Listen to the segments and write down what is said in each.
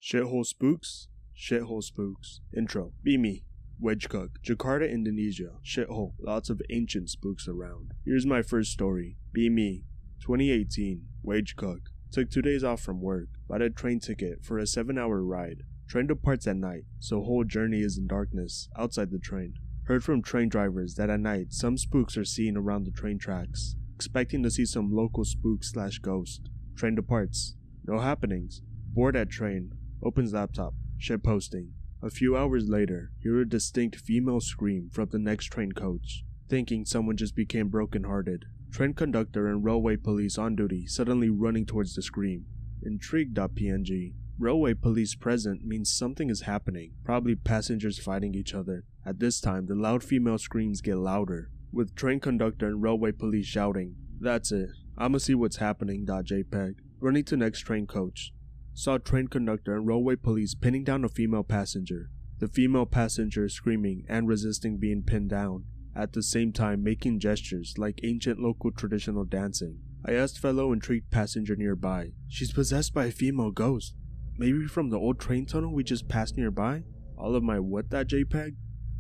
Shithole spooks? Shithole spooks. Intro. Be me. Wedge Cook, Jakarta, Indonesia. Shithole. Lots of ancient spooks around. Here's my first story. Be me. 2018. Wedge Cook. Took 2 days off from work. Bought a train ticket for a 7-hour ride. Train departs at night, so whole journey is in darkness outside the train. Heard from train drivers that at night some spooks are seen around the train tracks. Expecting to see some local spook/ghost. Train departs. No happenings. Bored at train. Opens laptop. Shit posting. A few hours later, hear a distinct female scream from the next train coach. Thinking someone just became brokenhearted. Train conductor and railway police on duty suddenly running towards the scream. Intrigue.png. Railway police present means something is happening, probably passengers fighting each other. At this time, the loud female screams get louder, with train conductor and railway police shouting, "That's it, I'ma see what's happening.jpg. Running to next train coach. Saw train conductor and railway police pinning down a female passenger. The female passenger screaming and resisting being pinned down, at the same time making gestures like ancient local traditional dancing. I asked fellow intrigued passenger nearby, "She's possessed by a female ghost. Maybe from the old train tunnel we just passed nearby?" All of my what.jpg?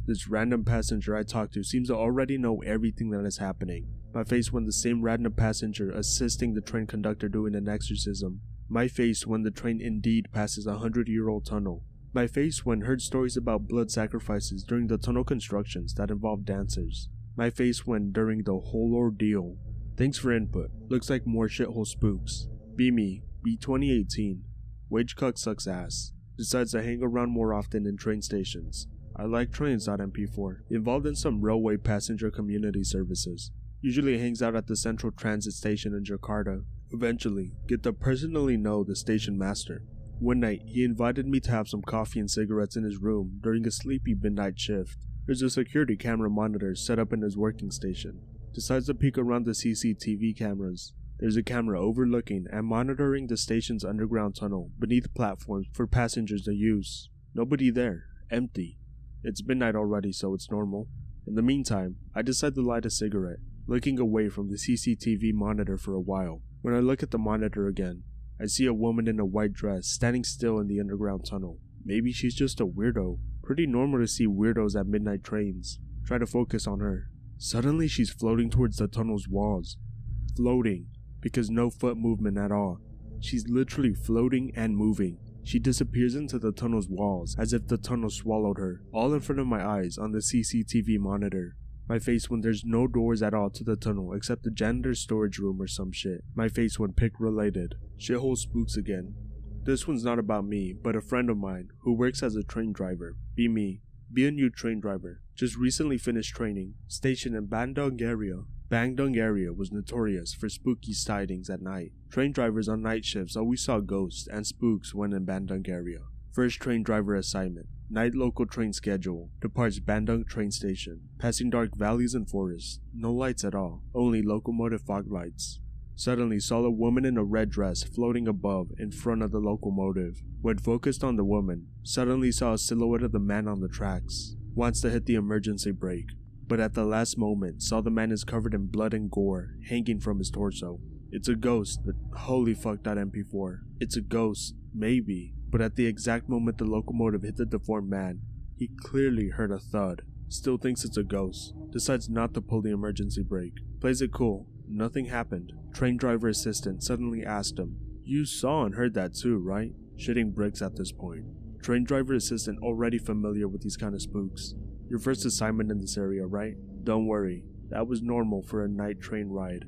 This random passenger I talked to seems to already know everything that is happening. My face when the same random passenger assisting the train conductor doing an exorcism. My face when the train indeed passes a 100-year-old tunnel. My face when heard stories about blood sacrifices during the tunnel constructions that involved dancers. My face when during the whole ordeal. Thanks for input. Looks like more shithole spooks. Be me. Be 2018. Wedge Cook sucks ass. Decides to hang around more often in train stations. I like trains.mp4. Involved in some railway passenger community services. Usually hangs out at the central transit station in Jakarta. Eventually, get to personally know the station master. One night, he invited me to have some coffee and cigarettes in his room during a sleepy midnight shift. There's a security camera monitor set up in his working station. Decides to peek around the CCTV cameras. There's a camera overlooking and monitoring the station's underground tunnel beneath platforms for passengers to use. Nobody there. Empty. It's midnight already, so it's normal. In the meantime, I decide to light a cigarette, looking away from the CCTV monitor for a while. When I look at the monitor again, I see a woman in a white dress standing still in the underground tunnel. Maybe she's just a weirdo. Pretty normal to see weirdos at midnight trains. Try to focus on her. Suddenly she's floating towards the tunnel's walls. Floating, because no foot movement at all. She's literally floating and moving. She disappears into the tunnel's walls as if the tunnel swallowed her, all in front of my eyes on the CCTV monitor. My face when there's no doors at all to the tunnel except the janitor's storage room or some shit. My face when pic related. Shithole spooks again. This one's not about me, but a friend of mine who works as a train driver. Be me. Be a new train driver. Just recently finished training. Station in Bandung area. Bandung area was notorious for spooky sightings at night. Train drivers on night shifts always saw ghosts and spooks when in Bandung area. First train driver assignment. Night local train schedule. Departs Bandung train station. Passing dark valleys and forests. No lights at all. Only locomotive fog lights. Suddenly saw a woman in a red dress floating above in front of the locomotive. When focused on the woman, suddenly saw a silhouette of the man on the tracks. Wants to hit the emergency brake, but at the last moment saw the man is covered in blood and gore hanging from his torso. It's a ghost, but holy fuck.mp4. It's a ghost, maybe, but at the exact moment the locomotive hit the deformed man, he clearly heard a thud. Still thinks it's a ghost. Decides not to pull the emergency brake. Plays it cool. Nothing happened. Train driver assistant suddenly asked him, "You saw and heard that too, right?" Shitting bricks at this point. Train driver assistant already familiar with these kind of spooks. Your first assignment in this area, right? Don't worry, that was normal for a night train ride.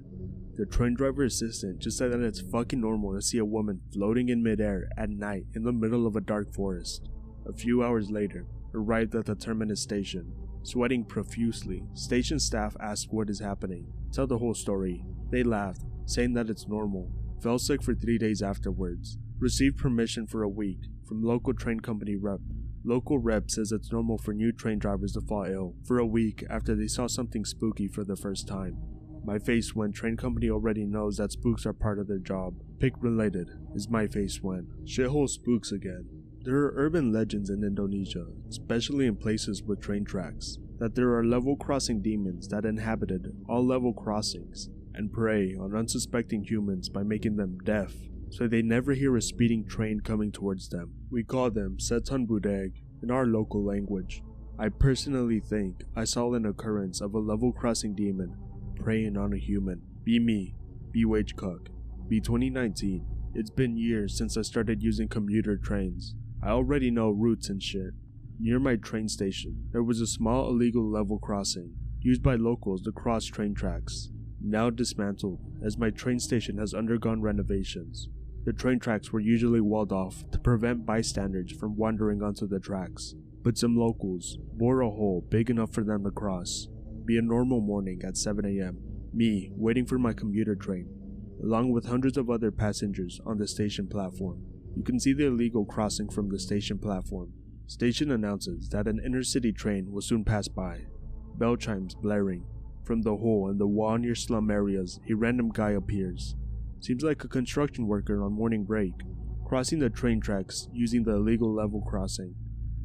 The train driver assistant just said that it's fucking normal to see a woman floating in midair at night in the middle of a dark forest. A few hours later, arrived at the terminus station. Sweating profusely, station staff asked what is happening. Tell the whole story. They laughed, saying that it's normal. Fell sick for 3 days afterwards. Received permission for a week from local train company rep. Local rep says it's normal for new train drivers to fall ill for a week after they saw something spooky for the first time. My face when train company already knows that spooks are part of their job. Pic related is my face when. Shithole spooks again. There are urban legends in Indonesia, especially in places with train tracks, that there are level crossing demons that inhabited all level crossings and prey on unsuspecting humans by making them deaf, so they never hear a speeding train coming towards them. We call them setan budeg in our local language. I personally think I saw an occurrence of a level crossing demon preying on a human. Be me, be wage cook, be 2019. It's been years since I started using commuter trains. I already know routes and shit. Near my train station, there was a small illegal level crossing used by locals to cross train tracks. Now dismantled, as my train station has undergone renovations. The train tracks were usually walled off to prevent bystanders from wandering onto the tracks, but some locals bore a hole big enough for them to cross. Be a normal morning at 7 a.m. Me waiting for my commuter train, along with hundreds of other passengers on the station platform. You can see the illegal crossing from the station platform. Station announces that an inner-city train will soon pass by. Bell chimes blaring. From the hole in the wall near slum areas, a random guy appears. Seems like a construction worker on morning break, crossing the train tracks using the illegal level crossing.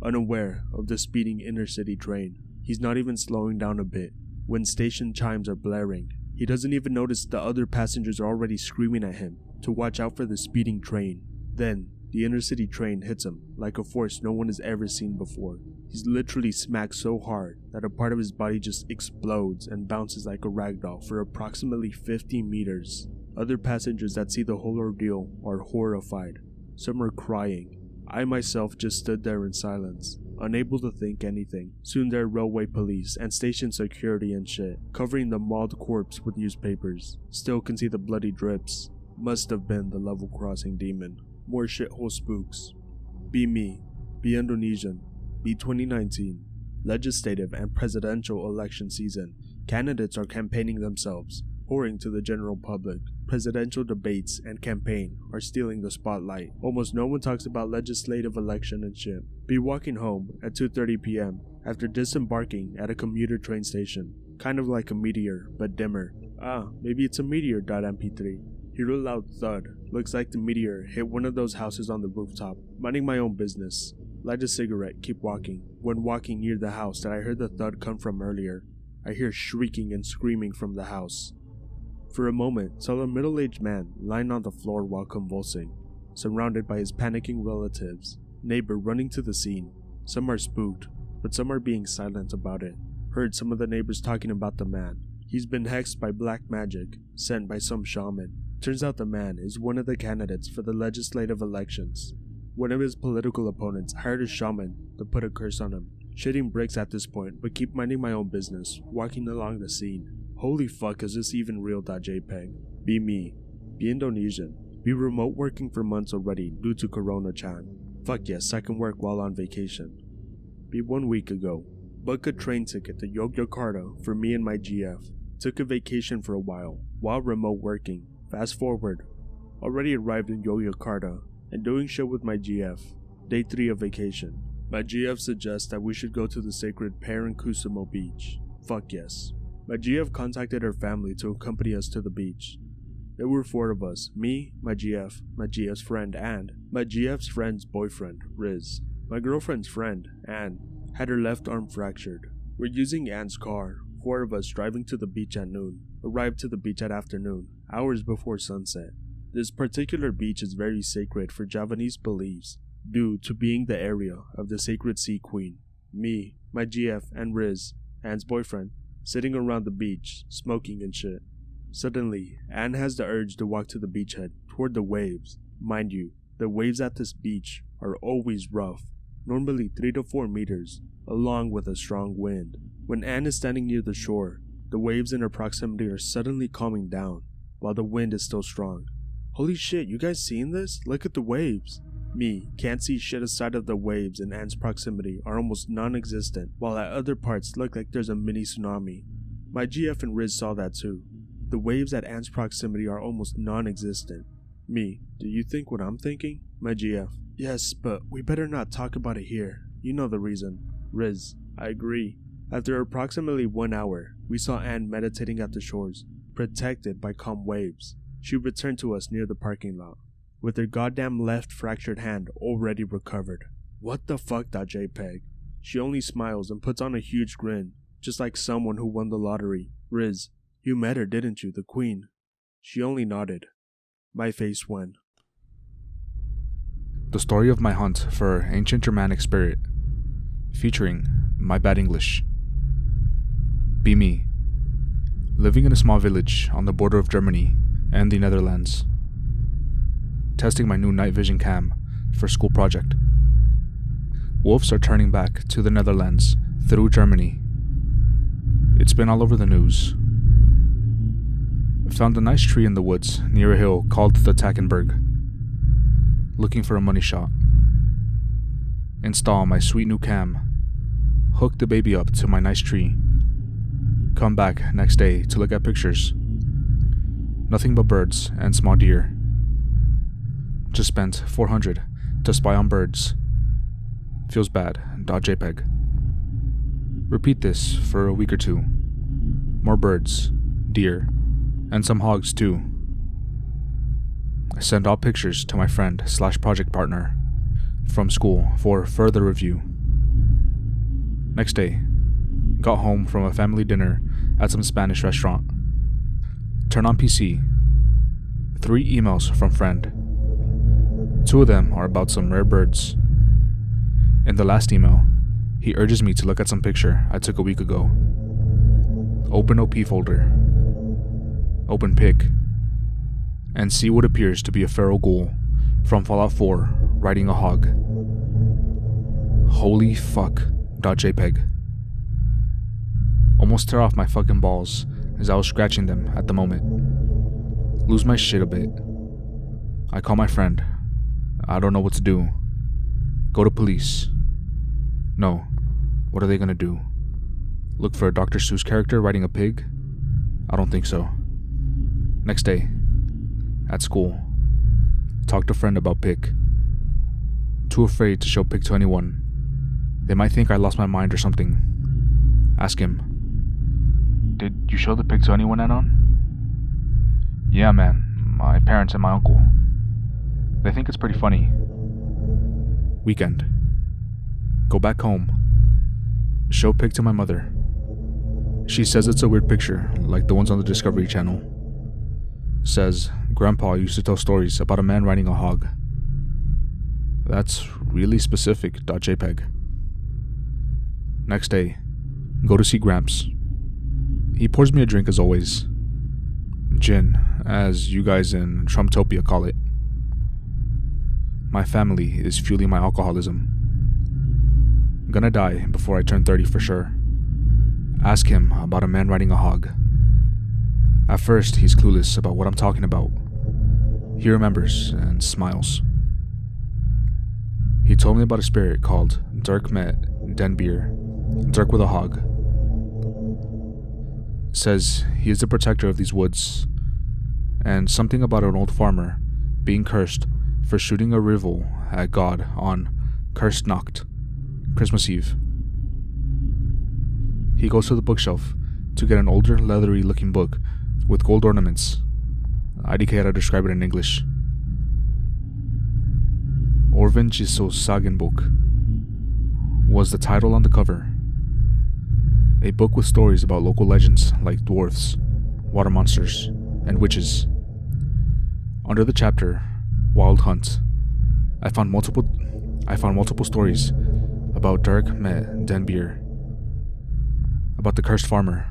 Unaware of the speeding inner-city train, he's not even slowing down a bit. When station chimes are blaring, he doesn't even notice the other passengers are already screaming at him to watch out for the speeding train. Then, the inner-city train hits him like a force no one has ever seen before. He's literally smacked so hard that a part of his body just explodes and bounces like a ragdoll for approximately 50 meters. Other passengers that see the whole ordeal are horrified. Some are crying. I myself just stood there in silence, unable to think anything. Soon there are railway police and station security and shit, covering the mauled corpse with newspapers. Still can see the bloody drips. Must have been the level crossing demon. More shithole spooks. Be me, be Indonesian, be 2019. Legislative and presidential election season. Candidates are campaigning themselves, pouring to the general public. Presidential debates and campaign are stealing the spotlight. Almost no one talks about legislative election and shit. Be walking home at 2:30 p.m. after disembarking at a commuter train station. Kind of like a meteor, but dimmer. Maybe it's a meteor.mp3. Hear a loud thud. Looks like the meteor hit one of those houses on the rooftop. Minding my own business. Light a cigarette, keep walking. When walking near the house that I heard the thud come from earlier, I hear shrieking and screaming from the house. For a moment, saw a middle-aged man lying on the floor while convulsing, surrounded by his panicking relatives. Neighbor running to the scene. Some are spooked, but some are being silent about it. Heard some of the neighbors talking about the man. He's been hexed by black magic, sent by some shaman. Turns out the man is one of the candidates for the legislative elections. One of his political opponents hired a shaman to put a curse on him. Shitting bricks at this point, but keep minding my own business, walking along the scene. Holy fuck, is this even real.jpg? Be me, be Indonesian, be remote working for months already due to Corona-chan. Fuck yes, I can work while on vacation. Be 1 week ago, book a train ticket to Yogyakarta for me and my GF. Took a vacation for a while remote working. Fast forward, already arrived in Yogyakarta and doing shit with my GF. Day 3 of vacation. My GF suggests that we should go to the sacred Parangkusumo beach. Fuck yes. My GF contacted her family to accompany us to the beach. There were 4 of us, me, my GF's friend, and my GF's friend's boyfriend, Riz. My girlfriend's friend, Anne, had her left arm fractured. We're using Anne's car, 4 of us driving to the beach at noon. Arrived to the beach at afternoon, hours before sunset. This particular beach is very sacred for Javanese beliefs, due to being the area of the sacred sea queen. Me, my GF, and Riz, Anne's boyfriend, sitting around the beach, smoking and shit. Suddenly, Anne has the urge to walk to the beachhead, toward the waves. Mind you, the waves at this beach are always rough, normally 3 to 4 meters, along with a strong wind. When Anne is standing near the shore, the waves in her proximity are suddenly calming down, while the wind is still strong. Holy shit, you guys seeing this? Look at the waves. Me, can't see shit aside of the waves in Anne's proximity are almost non-existent, while at other parts look like there's a mini tsunami. My GF and Riz saw that too. The waves at Anne's proximity are almost non-existent. Me, do you think what I'm thinking? My GF, yes, but we better not talk about it here. You know the reason. Riz, I agree. After approximately 1 hour, we saw Anne meditating at the shores, protected by calm waves. She returned to us near the parking lot, with her goddamn left fractured hand already recovered. What the fuck.jpg? She only smiles and puts on a huge grin, just like someone who won the lottery. Riz, you met her, didn't you, the queen? She only nodded. My face went. The story of my hunt for ancient Germanic spirit, featuring my bad English. Be me, living in a small village on the border of Germany and the Netherlands, testing my new night vision cam for school project. Wolves are turning back to the Netherlands through Germany. It's been all over the news. I found a nice tree in the woods near a hill called the Tackenberg, looking for a money shot. Install my sweet new cam, hook the baby up to my nice tree, come back next day to look at pictures. Nothing but birds and small deer. Just spent $400 to spy on birds. Feels bad. .jpg. Repeat this for a week or two. More birds, deer, and some hogs too. I send all pictures to my friend/project partner from school for further review. Next day, got home from a family dinner at some Spanish restaurant. Turn on PC. 3 emails from friend. 2 of them are about some rare birds. In the last email, he urges me to look at some picture I took a week ago. Open OP folder. Open pic. And see what appears to be a feral ghoul from Fallout 4 riding a hog. Holy fuck. .jpg. Almost tear off my fucking balls as I was scratching them at the moment. Lose my shit a bit. I call my friend. I don't know what to do. Go to police. No. What are they gonna do? Look for a Dr. Seuss character riding a pig? I don't think so. Next day. At school. Talk to friend about pic. Too afraid to show pic to anyone. They might think I lost my mind or something. Ask him. Did you show the pic to anyone, Anon? Yeah, man. My parents and my uncle. They think it's pretty funny. Weekend. Go back home. Show pic to my mother. She says it's a weird picture, like the ones on the Discovery Channel. Says, Grandpa used to tell stories about a man riding a hog. That's really specific. .jpg. Next day, go to see Gramps. He pours me a drink as always. Gin, as you guys in Trumptopia call it. My family is fueling my alcoholism. Gonna die before I turn 30 for sure. Ask him about a man riding a hog. At first, he's clueless about what I'm talking about. He remembers and smiles. He told me about a spirit called Dirk met Den Beer, Dirk with a hog. Says he is the protector of these woods, and something about an old farmer being cursed for shooting a rival at God on Cursed Nacht, Christmas Eve. He goes to the bookshelf to get an older, leathery-looking book with gold ornaments. I decay how to describe it in English. Orvenjiso Sagenbook was the title on the cover. A book with stories about local legends like dwarfs, water monsters, and witches. Under the chapter, Wild Hunt, I found multiple stories about Dirk met Den Beer, about the cursed farmer,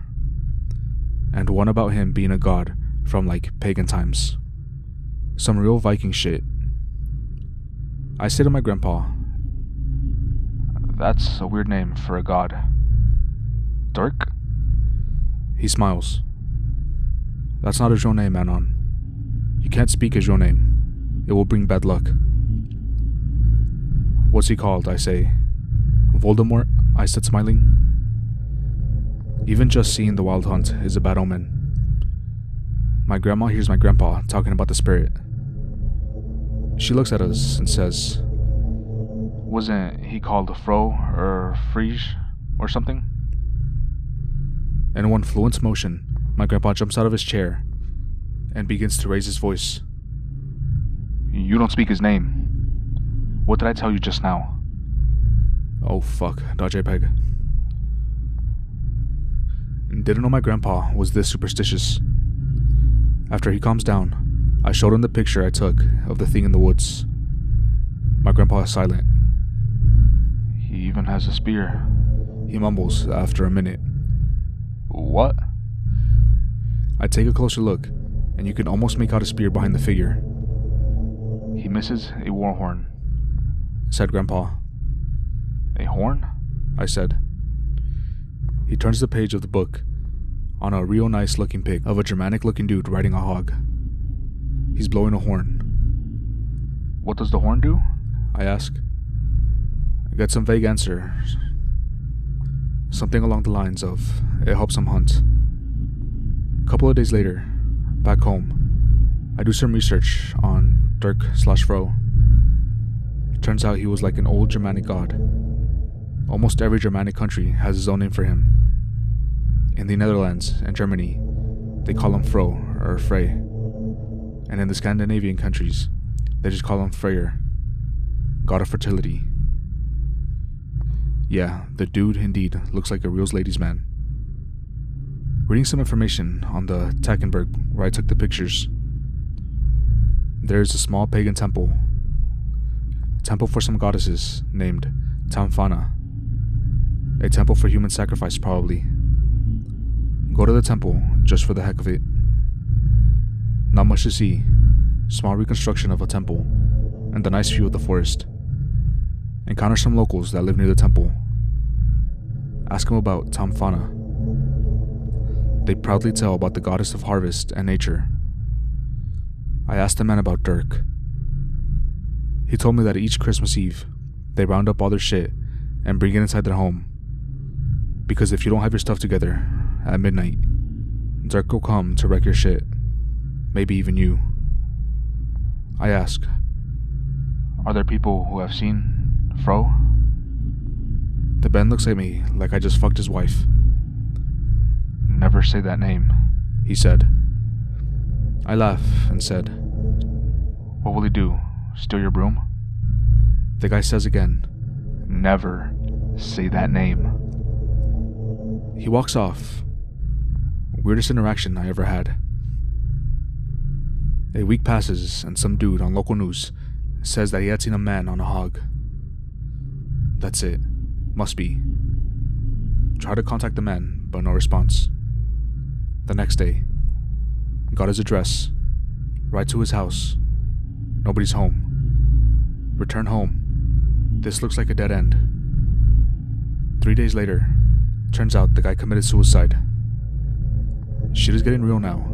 and one about him being a god from like pagan times. Some real Viking shit. I say to my grandpa, "That's a weird name for a god." Dirk? He smiles. That's not his real name, Anon. You can't speak his real name. It will bring bad luck. What's he called? I say. Voldemort? I said, smiling. Even just seeing the Wild Hunt is a bad omen. My grandma hears my grandpa talking about the spirit. She looks at us and says, "Wasn't he called Fro or Frige or something?" In one fluent motion, my grandpa jumps out of his chair and begins to raise his voice. "You don't speak his name. What did I tell you just now?" Oh fuck, .jpg. Didn't know my grandpa was this superstitious. After he calms down, I showed him the picture I took of the thing in the woods. My grandpa is silent. He even has a spear, he mumbles after a minute. What? I take a closer look, and you can almost make out a spear behind the figure. He misses a war horn, said Grandpa. A horn? I said. He turns the page of the book on a real nice looking pic of a Germanic looking dude riding a hog. He's blowing a horn. What does the horn do? I ask. I get some vague answers. Something along the lines of, it helps him hunt. A couple of days later, back home, I do some research on Dirk/Fro. Turns out he was like an old Germanic god. Almost every Germanic country has its own name for him. In the Netherlands and Germany, they call him Fro or Frey. And in the Scandinavian countries, they just call him Freyr, god of fertility. Yeah, the dude indeed looks like a real ladies' man. Reading some information on the Tackenberg where I took the pictures, there is a small pagan temple for some goddesses named Tamfana, a temple for human sacrifice probably. Go to the temple just for the heck of it. Not much to see, small reconstruction of a temple, and a nice view of the forest. Encounter some locals that live near the temple. Ask them about Tamfana. They proudly tell about the goddess of harvest and nature. I asked the man about Dirk. He told me that each Christmas Eve, they round up all their shit and bring it inside their home. Because if you don't have your stuff together at midnight, Dirk will come to wreck your shit. Maybe even you. I ask, are there people who have seen Fro? The Ben looks at me like I just fucked his wife. Never say that name, he said. I laugh and said, what will he do? Steal your broom? The guy says again, never say that name. He walks off. Weirdest interaction I ever had. A week passes and some dude on local news says that he had seen a man on a hog. That's it. Must be. Try to contact the man, but no response. The next day, got his address, right to his house. Nobody's home. Return home. This looks like a dead end. 3 days later, turns out the guy committed suicide. Shit is getting real now.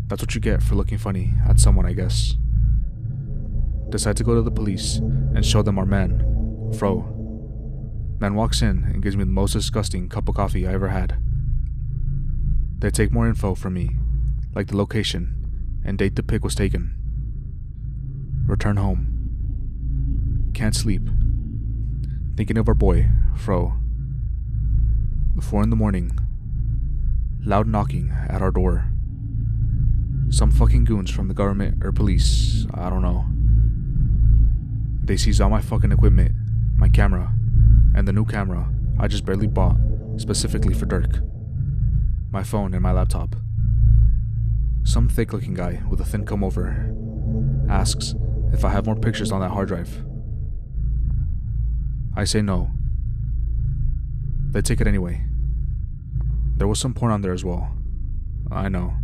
That's what you get for looking funny at someone, I guess. Decide to go to the police and show them our man, Fro. Man walks in and gives me the most disgusting cup of coffee I ever had. They take more info from me, like the location and date the pic was taken. Return home. Can't sleep. Thinking of our boy, Fro. 4 a.m. Loud knocking at our door. Some fucking goons from the government or police, I don't know. They seize all my fucking equipment, my camera, and the new camera I just barely bought specifically for Dirk. My phone and my laptop. Some thick looking guy with a thin comb over asks if I have more pictures on that hard drive. I say no. They take it anyway. There was some porn on there as well. I know.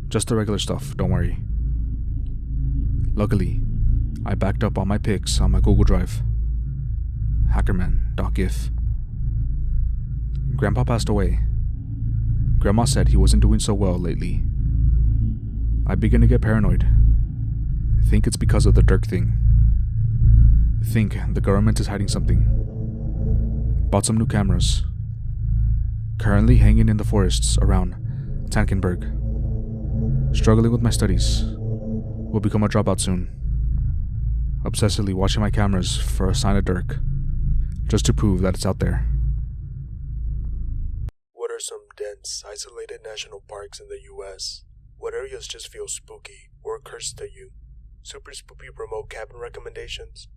Just the regular stuff, don't worry. Luckily, I backed up all my pics on my Google Drive. Hackerman.gif. Grandpa passed away. Grandma said he wasn't doing so well lately. I begin to get paranoid. Think it's because of the Dirk thing. Think the government is hiding something. Bought some new cameras. Currently hanging in the forests around Tankenberg. Struggling with my studies. Will become a dropout soon. Obsessively watching my cameras for a sign of Dirk. Just to prove that it's out there. What are some dense, isolated national parks in the US? What areas just feel spooky or cursed to you? Super spooky remote cabin recommendations?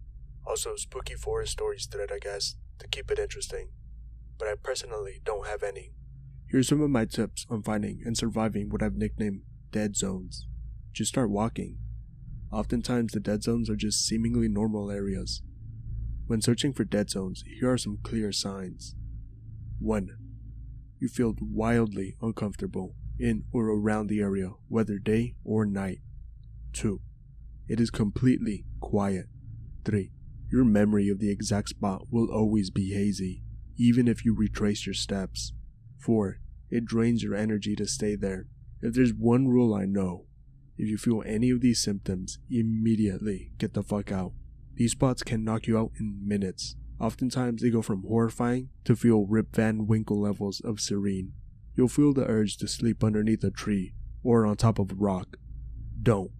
Also spooky forest stories thread, I guess, to keep it interesting. But I personally don't have any. Here's some of my tips on finding and surviving what I've nicknamed dead zones. Just start walking. Oftentimes the dead zones are just seemingly normal areas. When searching for dead zones, here are some clear signs. 1. You feel wildly uncomfortable in or around the area, whether day or night. 2. It is completely quiet. 3. Your memory of the exact spot will always be hazy, even if you retrace your steps. 4. It drains your energy to stay there. If there's one rule I know, if you feel any of these symptoms, immediately get the fuck out. These spots can knock you out in minutes. Oftentimes they go from horrifying to feel Rip Van Winkle levels of serene. You'll feel the urge to sleep underneath a tree or on top of a rock. Don't.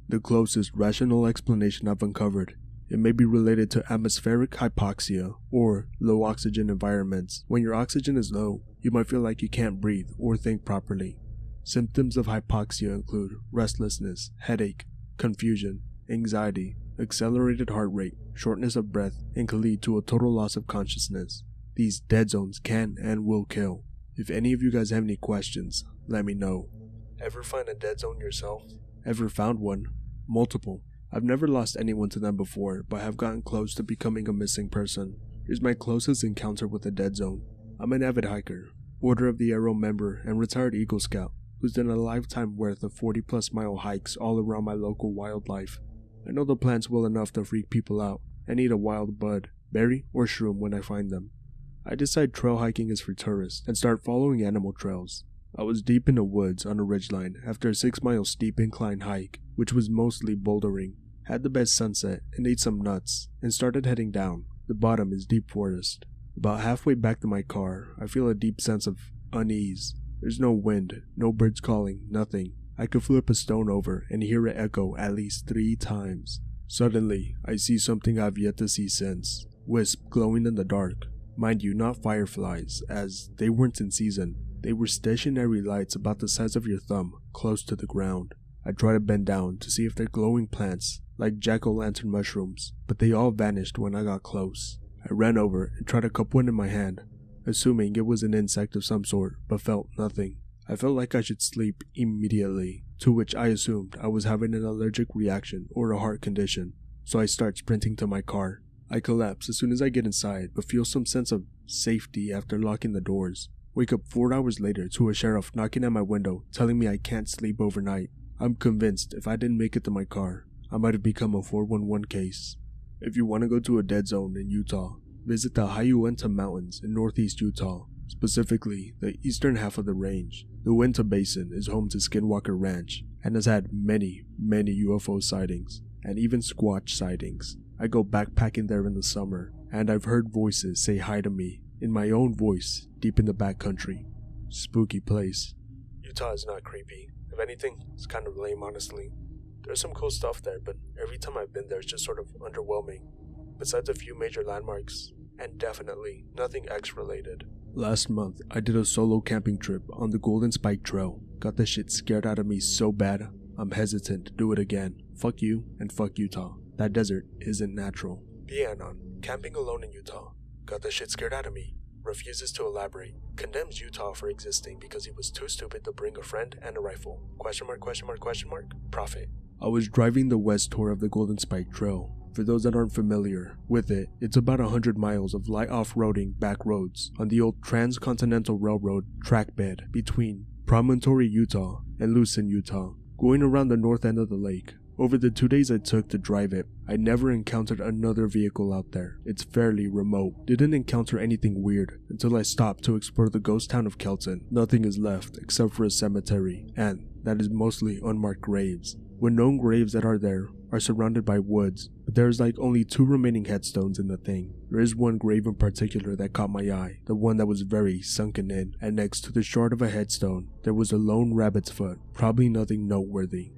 The closest rational explanation I've uncovered, it may be related to atmospheric hypoxia or low oxygen environments. When your oxygen is low, you might feel like you can't breathe or think properly. Symptoms of hypoxia include restlessness, headache, confusion, anxiety, accelerated heart rate, shortness of breath, and can lead to a total loss of consciousness. These dead zones can and will kill. If any of you guys have any questions, let me know. Ever find a dead zone yourself? Ever found one? Multiple. I've never lost anyone to them before, but have gotten close to becoming a missing person. Here's my closest encounter with a dead zone. I'm an avid hiker, Order of the Arrow member, and retired Eagle Scout, who's done a lifetime worth of 40+ mile hikes all around my local wildlife. I know the plants well enough to freak people out and eat a wild bud, berry, or shroom when I find them. I decide trail hiking is for tourists and start following animal trails. I was deep in the woods on a ridgeline after a 6-mile steep incline hike, which was mostly bouldering. Had the best sunset and ate some nuts and started heading down. The bottom is deep forest. About halfway back to my car, I feel a deep sense of unease. There's no wind, no birds calling, nothing. I could flip a stone over and hear it echo at least 3 times. Suddenly, I see something I've yet to see since. Wisp glowing in the dark. Mind you, not fireflies, as they weren't in season. They were stationary lights about the size of your thumb, close to the ground. I try to bend down to see if they're glowing plants, like jack-o'-lantern mushrooms, but they all vanished when I got close. I ran over and tried to cup one in my hand, assuming it was an insect of some sort, but felt nothing. I felt like I should sleep immediately, to which I assumed I was having an allergic reaction or a heart condition, so I start sprinting to my car. I collapse as soon as I get inside, but feel some sense of safety after locking the doors. Wake up 4 hours later to a sheriff knocking at my window telling me I can't sleep overnight. I'm convinced if I didn't make it to my car, I might have become a 411 case. If you want to go to a dead zone in Utah, visit the Hayuenta Mountains in northeast Utah, specifically the eastern half of the range. The Uinta Basin is home to Skinwalker Ranch and has had many UFO sightings, and even Squatch sightings. I go backpacking there in the summer, and I've heard voices say hi to me, in my own voice, deep in the backcountry. Spooky place. Utah is not creepy. If anything, it's kind of lame, honestly. There's some cool stuff there, but every time I've been there, it's just sort of underwhelming. Besides a few major landmarks, and definitely nothing X-related. Last month, I did a solo camping trip on the Golden Spike Trail. Got the shit scared out of me so bad, I'm hesitant to do it again. Fuck you, and fuck Utah. That desert isn't natural. Pianon, camping alone in Utah. Got the shit scared out of me. Refuses to elaborate. Condemns Utah for existing because he was too stupid to bring a friend and a rifle. Question mark, question mark, question mark. Profit. I was driving the west tour of the Golden Spike Trail. For those that aren't familiar with it, it's about 100 miles of light off-roading back roads on the old Transcontinental Railroad track bed between Promontory, Utah and Lucin, Utah, going around the north end of the lake. Over the 2 days I took to drive it, I never encountered another vehicle out there. It's fairly remote. Didn't encounter anything weird until I stopped to explore the ghost town of Kelton. Nothing is left except for a cemetery, and that is mostly unmarked graves. The known graves that are there are surrounded by woods, but there is like only 2 remaining headstones in the thing. There is one grave in particular that caught my eye, the one that was very sunken in, and next to the short of a headstone, there was a lone rabbit's foot, probably nothing noteworthy.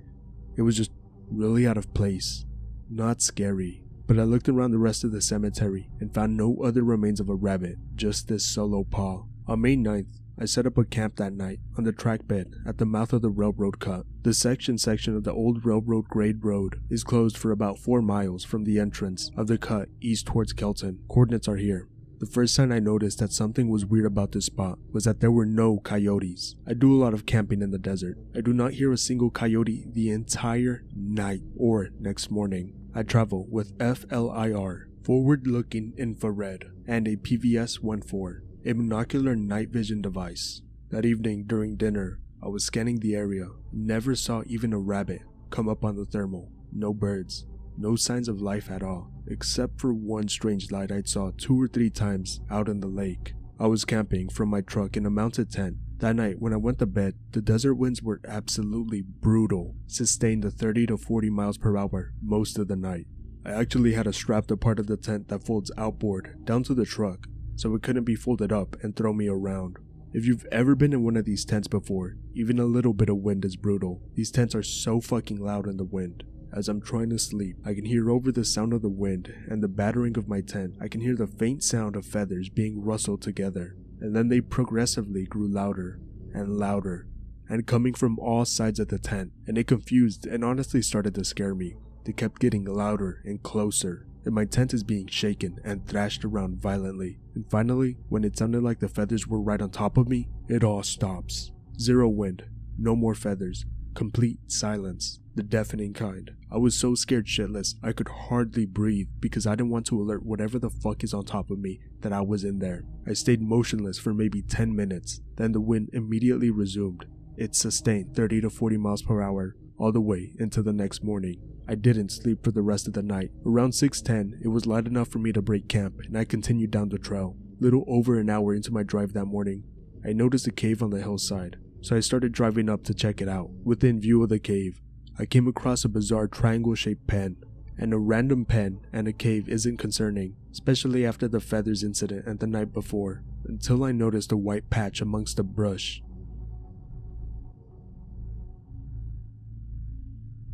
It was just really out of place. Not scary, but I looked around the rest of the cemetery and found no other remains of a rabbit, just this solo paw. On May 9th, I set up a camp that night on the track bed at the mouth of the railroad cut. The section of the old railroad grade road is closed for about 4 miles from the entrance of the cut east towards Kelton. Coordinates are here. The first sign I noticed that something was weird about this spot was that there were no coyotes. I do a lot of camping in the desert. I do not hear a single coyote the entire night or next morning. I travel with FLIR, forward-looking infrared, and a PVS-14, a monocular night vision device. That evening during dinner, I was scanning the area and never saw even a rabbit come up on the thermal. No birds, no signs of life at all, except for one strange light I saw 2 or 3 times out in the lake. I was camping from my truck in a mounted tent. That night when I went to bed, the desert winds were absolutely brutal, sustained to 30 to 40 miles per hour most of the night. I actually had a strapped up part of the tent that folds outboard down to the truck, so it couldn't be folded up and throw me around. If you've ever been in one of these tents before, even a little bit of wind is brutal. These tents are so fucking loud in the wind. As I'm trying to sleep, I can hear over the sound of the wind and the battering of my tent, I can hear the faint sound of feathers being rustled together. And then they progressively grew louder and louder, and coming from all sides of the tent, and it confused and honestly started to scare me. They kept getting louder and closer, and my tent is being shaken and thrashed around violently. And finally, when it sounded like the feathers were right on top of me, it all stops. Zero wind, no more feathers, complete silence, the deafening kind. I was so scared shitless I could hardly breathe because I didn't want to alert whatever the fuck is on top of me that I was in there. I stayed motionless for maybe 10 minutes, then the wind immediately resumed. It sustained 30 to 40 miles per hour all the way into the next morning. I didn't sleep for the rest of the night. Around 6:10, it was light enough for me to break camp and I continued down the trail. Little over an hour into my drive that morning, I noticed a cave on the hillside, so I started driving up to check it out. Within view of the cave, I came across a bizarre triangle-shaped pen, and a random pen and a cave isn't concerning, especially after the feathers incident and the night before, until I noticed a white patch amongst the brush.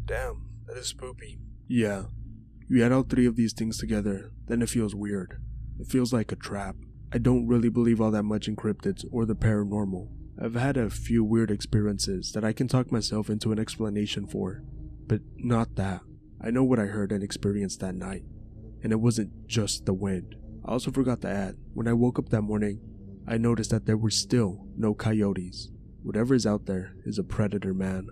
Damn, that is spoopy. Yeah, you add all 3 of these things together, then it feels weird. It feels like a trap. I don't really believe all that much in cryptids or the paranormal. I've had a few weird experiences that I can talk myself into an explanation for, but not that. I know what I heard and experienced that night, and it wasn't just the wind. I also forgot to add, when I woke up that morning, I noticed that there were still no coyotes. Whatever is out there is a predator, man.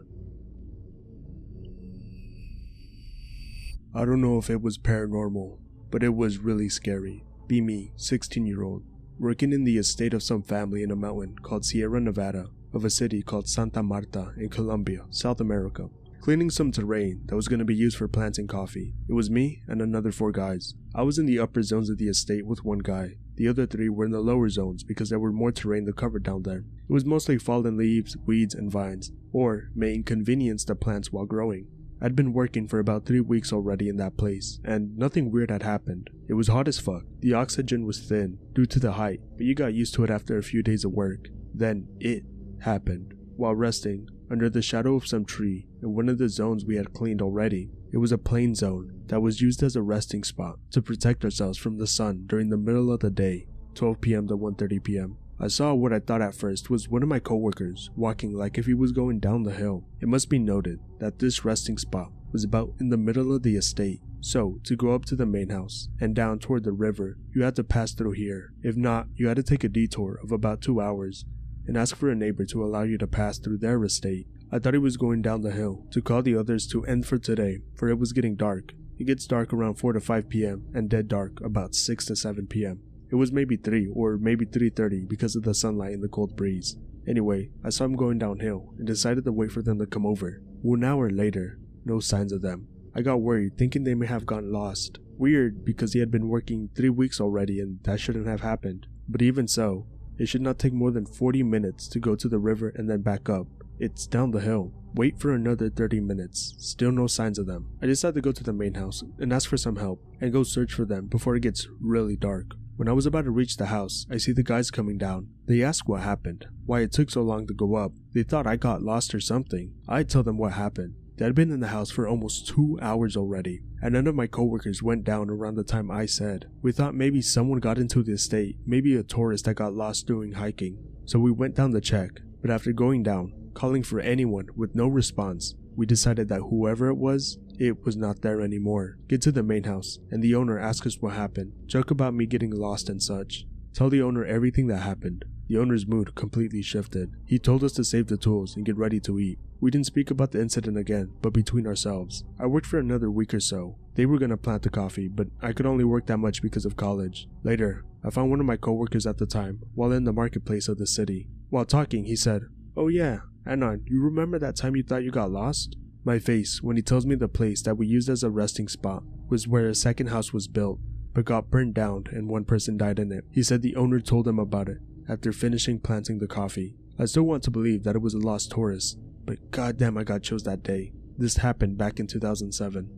I don't know if it was paranormal, but it was really scary. Be me, 16-year-old, working in the estate of some family in a mountain called Sierra Nevada of a city called Santa Marta in Colombia, South America, cleaning some terrain that was going to be used for planting coffee. It was me and another 4 guys. I was in the upper zones of the estate with 1 guy. The other 3 were in the lower zones because there were more terrain to cover down there. It was mostly fallen leaves, weeds, and vines, or may inconvenience the plants while growing. I'd been working for about 3 weeks already in that place, and nothing weird had happened. It was hot as fuck. The oxygen was thin due to the height, but you got used to it after a few days of work. Then it happened. While resting under the shadow of some tree in one of the zones we had cleaned already, it was a plain zone that was used as a resting spot to protect ourselves from the sun during the middle of the day, 12 p.m. to 1:30 p.m. I saw what I thought at first was one of my coworkers walking like if he was going down the hill. It must be noted that this resting spot was about in the middle of the estate, so to go up to the main house and down toward the river, you had to pass through here. If not, you had to take a detour of about 2 hours and ask for a neighbor to allow you to pass through their estate. I thought he was going down the hill to call the others to end for today, for it was getting dark. It gets dark around 4 to 5 p.m. and dead dark about 6 to 7 p.m. It was maybe 3 or maybe 3:30 because of the sunlight and the cold breeze. Anyway, I saw him going downhill and decided to wait for them to come over. 1 hour later, no signs of them. I got worried, thinking they may have gotten lost. Weird, because he had been working 3 weeks already and that shouldn't have happened. But even so, it should not take more than 40 minutes to go to the river and then back up. It's down the hill. Wait for another 30 minutes. Still no signs of them. I decided to go to the main house and ask for some help and go search for them before it gets really dark. When I was about to reach the house, I see the guys coming down. They ask what happened, why it took so long to go up. They thought I got lost or something. I tell them what happened. They had been in the house for almost 2 hours already, and none of my coworkers went down around the time I said. We thought maybe someone got into the estate, maybe a tourist that got lost doing hiking. So we went down to check, but after going down, calling for anyone with no response, we decided that whoever it was It was not there anymore. Get to the main house, and the owner asks us what happened. Joke about me getting lost and such. Tell the owner everything that happened. The owner's mood completely shifted. He told us to save the tools and get ready to eat. We didn't speak about the incident again, but between ourselves. I worked for another week or so. They were gonna plant the coffee, but I could only work that much because of college. Later, I found one of my coworkers at the time while in the marketplace of the city. While talking, he said, "Oh yeah, Anon, you remember that time you thought you got lost?" My face, when he tells me the place that we used as a resting spot, was where a second house was built, but got burned down and one person died in it. He said the owner told him about it after finishing planting the coffee. I still want to believe that it was a lost tourist, but goddamn I got chills that day. This happened back in 2007.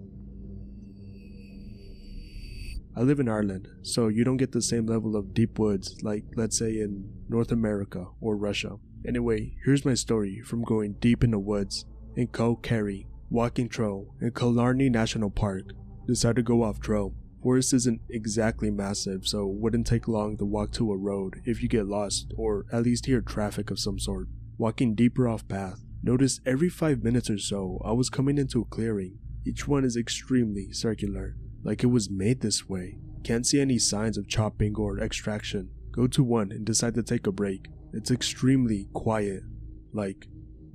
I live in Ireland, so you don't get the same level of deep woods like, let's say, in North America or Russia. Anyway, here's my story from going deep in the woods in Coe Kerry, walking trail in Killarney National Park. Decided to go off trail. Forest isn't exactly massive, so it wouldn't take long to walk to a road if you get lost, or at least hear traffic of some sort. Walking deeper off path, noticed every 5 minutes or so I was coming into a clearing. Each one is extremely circular, like it was made this way. Can't see any signs of chopping or extraction. Go to one and decide to take a break. It's extremely quiet, like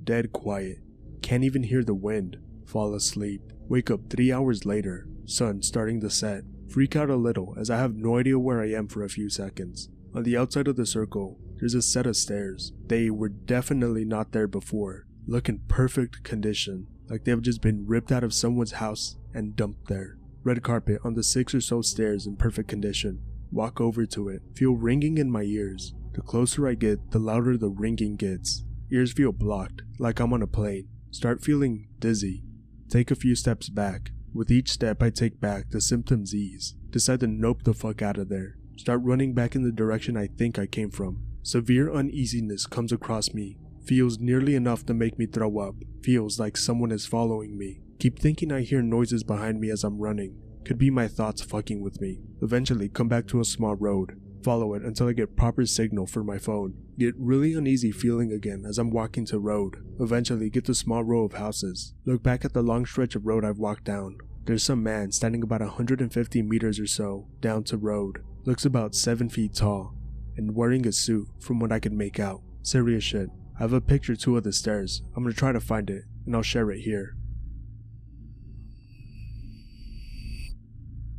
dead quiet. Can't even hear the wind. Fall asleep. Wake up 3 hours later, sun starting to set. Freak out a little as I have no idea where I am for a few seconds. On the outside of the circle, there's a set of stairs. They were definitely not there before. Look in perfect condition, like they've just been ripped out of someone's house and dumped there. Red carpet on the 6 or so stairs in perfect condition. Walk over to it. Feel ringing in my ears. The closer I get, the louder the ringing gets. Ears feel blocked, like I'm on a plane. Start feeling dizzy. Take a few steps back. With each step I take back, the symptoms ease. Decide to nope the fuck out of there. Start running back in the direction I think I came from. Severe uneasiness comes across me. Feels nearly enough to make me throw up. Feels like someone is following me. Keep thinking I hear noises behind me as I'm running. Could be my thoughts fucking with me. Eventually come back to a small road. Follow it until I get proper signal for my phone. Get really uneasy feeling again as I'm walking to road. Eventually get to small row of houses. Look back at the long stretch of road I've walked down. There's some man standing about 150 meters or so down to road. Looks about 7 feet tall and wearing a suit from what I could make out. Serious shit. I have a picture too of the stairs. I'm gonna try to find it and I'll share it here.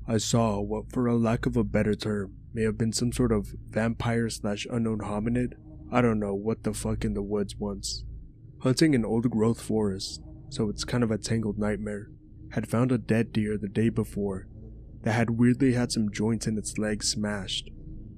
I saw what, for a lack of a better term, may have been some sort of vampire/unknown hominid. I don't know what the fuck in the woods once. Hunting an old growth forest, so it's kind of a tangled nightmare. Had found a dead deer the day before that had weirdly had some joints in its legs smashed.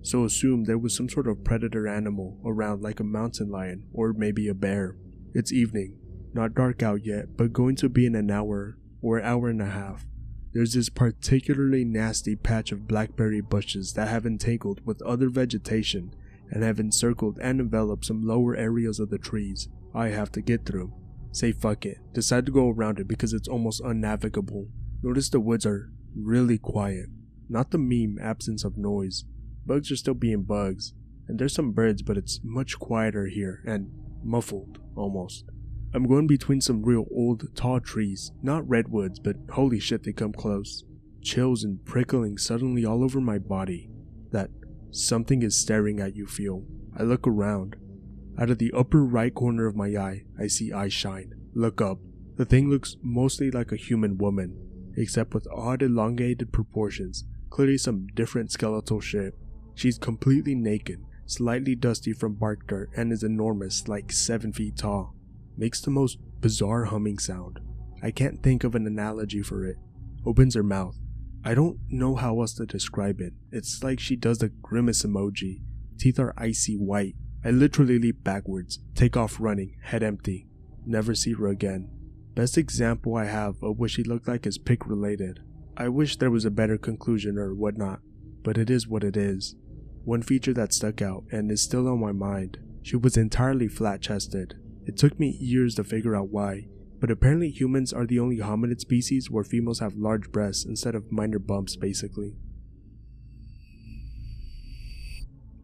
So assumed there was some sort of predator animal around like a mountain lion or maybe a bear. It's evening, not dark out yet, but going to be in an hour or hour and a half. There's this particularly nasty patch of blackberry bushes that have entangled with other vegetation and have encircled and enveloped some lower areas of the trees I have to get through. Say fuck it, decide to go around it because it's almost unnavigable. Notice the woods are really quiet, not the meme absence of noise. Bugs are still being bugs, and there's some birds but it's much quieter here and muffled almost. I'm going between some real old tall trees, not redwoods, but holy shit they come close. Chills and prickling suddenly all over my body. That something is staring at you feel. I look around. Out of the upper right corner of my eye, I see eyes shine. Look up. The thing looks mostly like a human woman, except with odd elongated proportions, clearly some different skeletal shape. She's completely naked, slightly dusty from bark dirt, and is enormous, like 7 feet tall. Makes the most bizarre humming sound. I can't think of an analogy for it. Opens her mouth. I don't know how else to describe it. It's like she does the grimace emoji. Teeth are icy white. I literally leap backwards, take off running, head empty. Never see her again. Best example I have of what she looked like is pic related. I wish there was a better conclusion or whatnot, but it is what it is. One feature that stuck out and is still on my mind. She was entirely flat-chested. It took me years to figure out why, but apparently humans are the only hominid species where females have large breasts instead of minor bumps basically.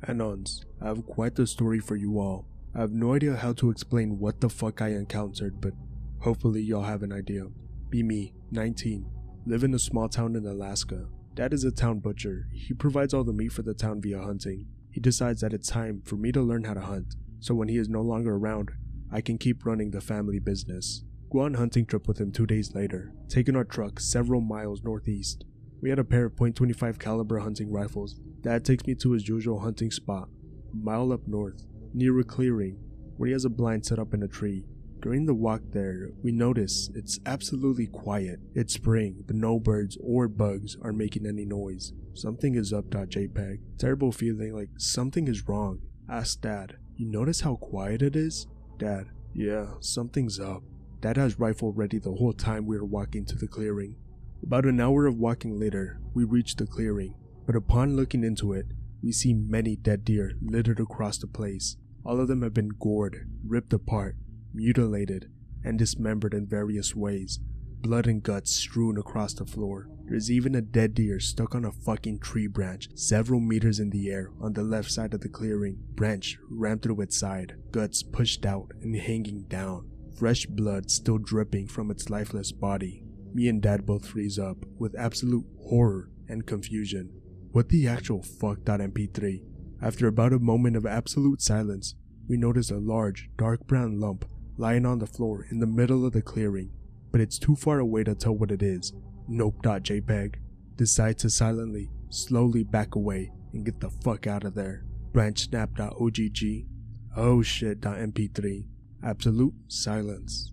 Anons, I have quite the story for you all. I have no idea how to explain what the fuck I encountered, but hopefully y'all have an idea. Be me, 19. Live in a small town in Alaska. Dad is a town butcher. He provides all the meat for the town via hunting. He decides that it's time for me to learn how to hunt, so when he is no longer around, I can keep running the family business. Go on a hunting trip with him 2 days later, taking our truck several miles northeast. We had a pair of .25 caliber hunting rifles. Dad takes me to his usual hunting spot, a mile up north, near a clearing, where he has a blind set up in a tree. During the walk there, we notice it's absolutely quiet. It's spring, but no birds or bugs are making any noise. Something is up. JPEG. Terrible feeling like something is wrong. Ask Dad, you notice how quiet it is? Dad, yeah, something's up. Dad has rifle ready the whole time we were walking to the clearing. About an hour of walking later, we reach the clearing, but upon looking into it, we see many dead deer littered across the place. All of them have been gored, ripped apart, mutilated, and dismembered in various ways. Blood and guts strewn across the floor. There's even a dead deer stuck on a fucking tree branch several meters in the air on the left side of the clearing. Branch rammed through its side, guts pushed out and hanging down. Fresh blood still dripping from its lifeless body. Me and Dad both freeze up with absolute horror and confusion. What the actual fuck? MP3. After about a moment of absolute silence, we notice a large, dark brown lump lying on the floor in the middle of the clearing, but it's too far away to tell what it is. Nope. JPEG. Decide to silently, slowly back away and get the fuck out of there. Branch snap.ogg. Oh shit. MP3. Absolute silence.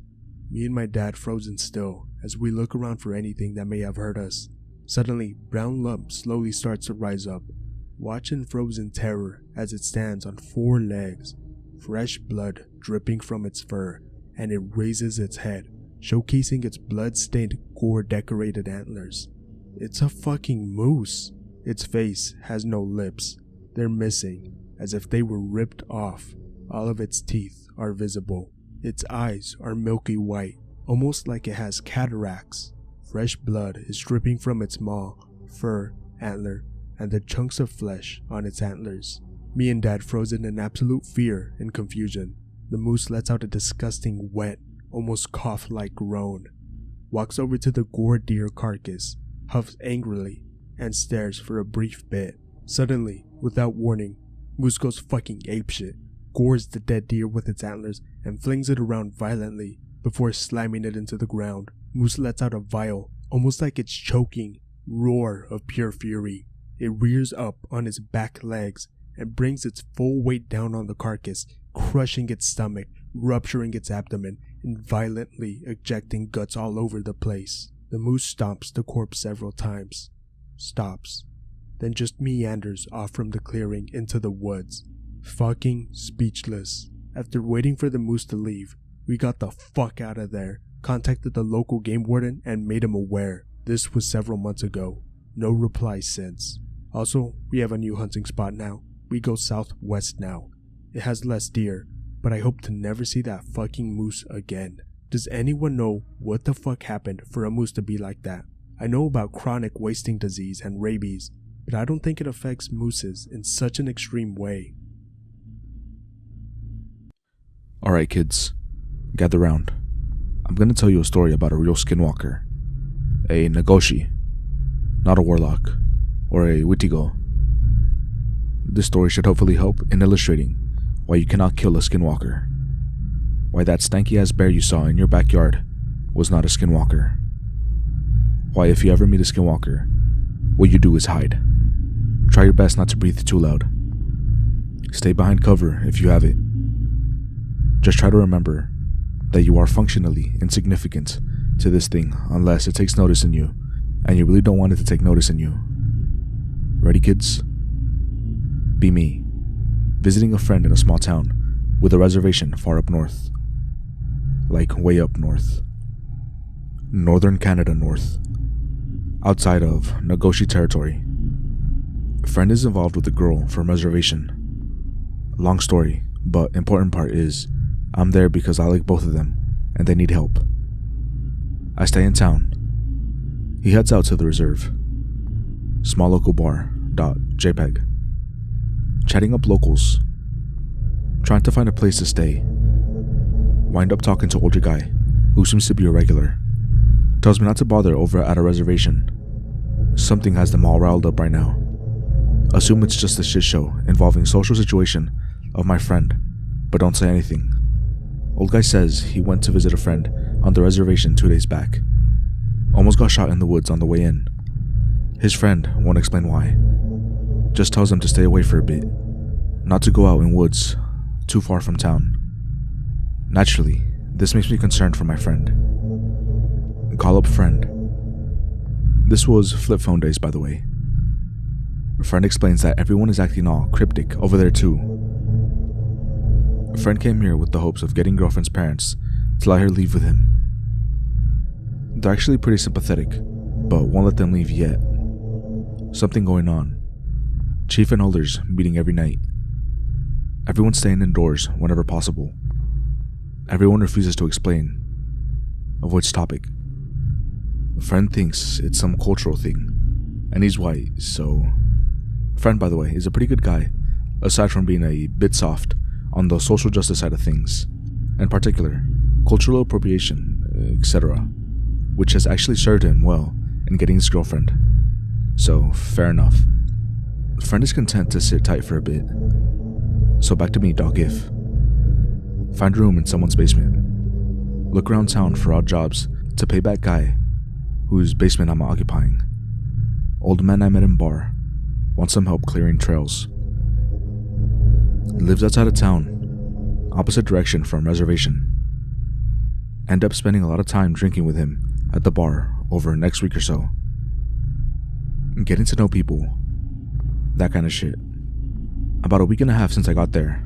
Me and my dad frozen still as we look around for anything that may have hurt us. Suddenly, brown lump slowly starts to rise up. Watch in frozen terror as it stands on 4 legs. Fresh blood dripping from its fur, and it raises its head, showcasing its blood-stained, gore-decorated antlers. It's a fucking moose. Its face has no lips. They're missing, as if they were ripped off. All of its teeth are visible. Its eyes are milky white, almost like it has cataracts. Fresh blood is dripping from its maw, fur, antler, and the chunks of flesh on its antlers. Me and Dad frozen in absolute fear and confusion. The moose lets out a disgusting, wet, almost cough-like groan, walks over to the gored deer carcass, huffs angrily, and stares for a brief bit. Suddenly, without warning, Moose goes fucking apeshit, gores the dead deer with its antlers, and flings it around violently before slamming it into the ground. Moose lets out a vile, almost like it's choking, roar of pure fury. It rears up on its back legs and brings its full weight down on the carcass, crushing its stomach, rupturing its abdomen, and violently ejecting guts all over the place. The moose stomps the corpse several times, stops, then just meanders off from the clearing into the woods, fucking speechless. After waiting for the moose to leave, we got the fuck out of there, contacted the local game warden and made him aware. This was several months ago. No reply since. Also, we have a new hunting spot now. We go southwest now. It has less deer, but I hope to never see that fucking moose again. Does anyone know what the fuck happened for a moose to be like that? I know about chronic wasting disease and rabies, but I don't think it affects mooses in such an extreme way. Alright kids, gather round. I'm gonna tell you a story about a real skinwalker. A Nagoshi, not a warlock, or a Witigo. This story should hopefully help in illustrating why you cannot kill a skinwalker. Why that stanky ass bear you saw in your backyard was not a skinwalker. Why if you ever meet a skinwalker, what you do is hide. Try your best not to breathe too loud. Stay behind cover if you have it. Just try to remember that you are functionally insignificant to this thing unless it takes notice in you, and you really don't want it to take notice in you. Ready kids? Be me, visiting a friend in a small town with a reservation far up north. Like way up north. Northern Canada north. Outside of Nagoshi territory. A friend is involved with a girl from reservation. Long story, but important part is I'm there because I like both of them and they need help. I stay in town. He heads out to the reserve. Small local bar. .jpg. Chatting up locals. Trying to find a place to stay. Wind up talking to older guy who seems to be a regular. Tells me not to bother over at a reservation. Something has them all riled up right now. Assume it's just a shit show involving social situation of my friend, but don't say anything. Old guy says he went to visit a friend on the reservation 2 days back. Almost got shot in the woods on the way in. His friend won't explain why. Just tells him to stay away for a bit, not to go out in woods too far from town. Naturally, this makes me concerned for my friend. Call up friend. This was flip phone days, by the way. Friend explains that everyone is acting all cryptic over there too. Friend came here with the hopes of getting girlfriend's parents to let her leave with him. They're actually pretty sympathetic, but won't let them leave yet. Something going on. Chief and elders meeting every night. Everyone staying indoors whenever possible. Everyone refuses to explain. Avoids topic. Friend thinks it's some cultural thing, and he's white, so... Friend, by the way, is a pretty good guy, aside from being a bit soft on the social justice side of things, in particular, cultural appropriation, etc., which has actually served him well in getting his girlfriend. So, fair enough. Friend is content to sit tight for a bit. So back to me, Doc If. Find room in someone's basement. Look around town for odd jobs to pay back guy whose basement I'm occupying. Old man I met in bar. Wants some help clearing trails. Lives outside of town, opposite direction from reservation. End up spending a lot of time drinking with him at the bar over next week or so. Getting to know people. That kind of shit. About a week and a half since I got there.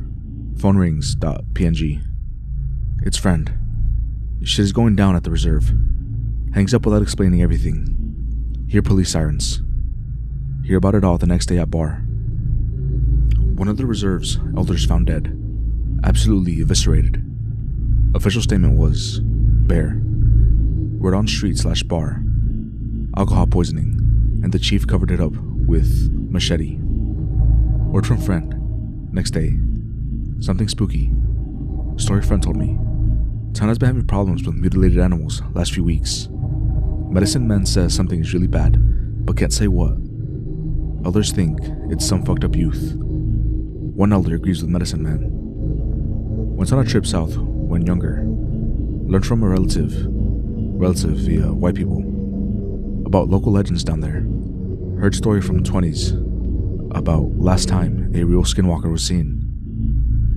Phone rings. .png. It's friend. Shit is going down at the reserve. Hangs up without explaining everything. Hear police sirens. Hear about it all the next day at bar. One of the reserve's elders found dead. Absolutely eviscerated. Official statement was bare. Word on street/bar. Alcohol poisoning, and the chief covered it up with machete. Word from friend. Next day. Something spooky. Story friend told me. Town has been having problems with mutilated animals last few weeks. Medicine man says something is really bad, but can't say what. Others think it's some fucked up youth. One elder agrees with medicine man. Went on a trip south when younger. Learned from a relative via white people, about local legends down there. Heard story from 20s about last time a real skinwalker was seen.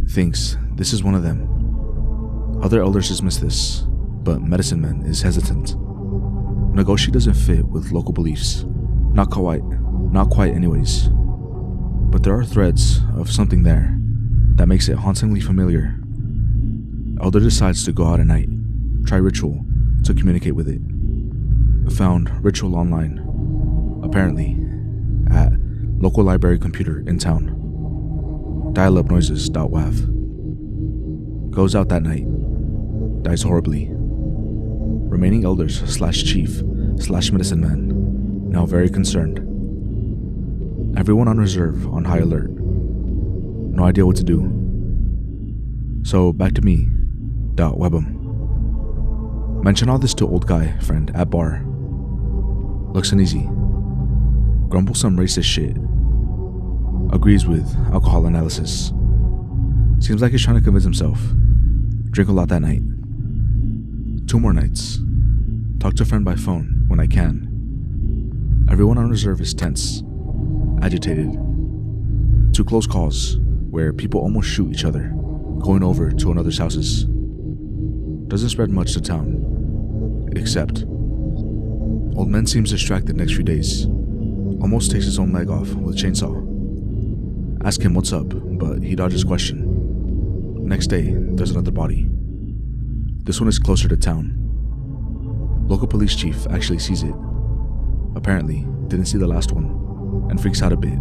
Thinks this is one of them. Other elders dismiss this, but medicine man is hesitant. Nagoshi doesn't fit with local beliefs. Not quite anyways. But there are threads of something there that makes it hauntingly familiar. Elder decides to go out at night, try ritual to communicate with it. Found ritual online, apparently, at local library computer in town. Dial-up noises.wav. Goes out that night. Dies horribly. Remaining elders/chief/medicine man, now very concerned. Everyone on reserve on high alert. No idea what to do. So back to me. Webum. Mention all this to old guy friend at bar. Looks uneasy. Grumble some racist shit. Agrees with alcohol analysis. Seems like he's trying to convince himself. Drink a lot that night. 2 more nights. Talk to a friend by phone when I can. Everyone on reserve is tense. Agitated. 2 close calls where people almost shoot each other, going over to another's houses. Doesn't spread much to town. Except, old man seems distracted next few days. Almost takes his own leg off with a chainsaw. Ask him what's up, but he dodges question. Next day, there's another body. This one is closer to town. Local police chief actually sees it. Apparently, didn't see the last one, and freaks out a bit.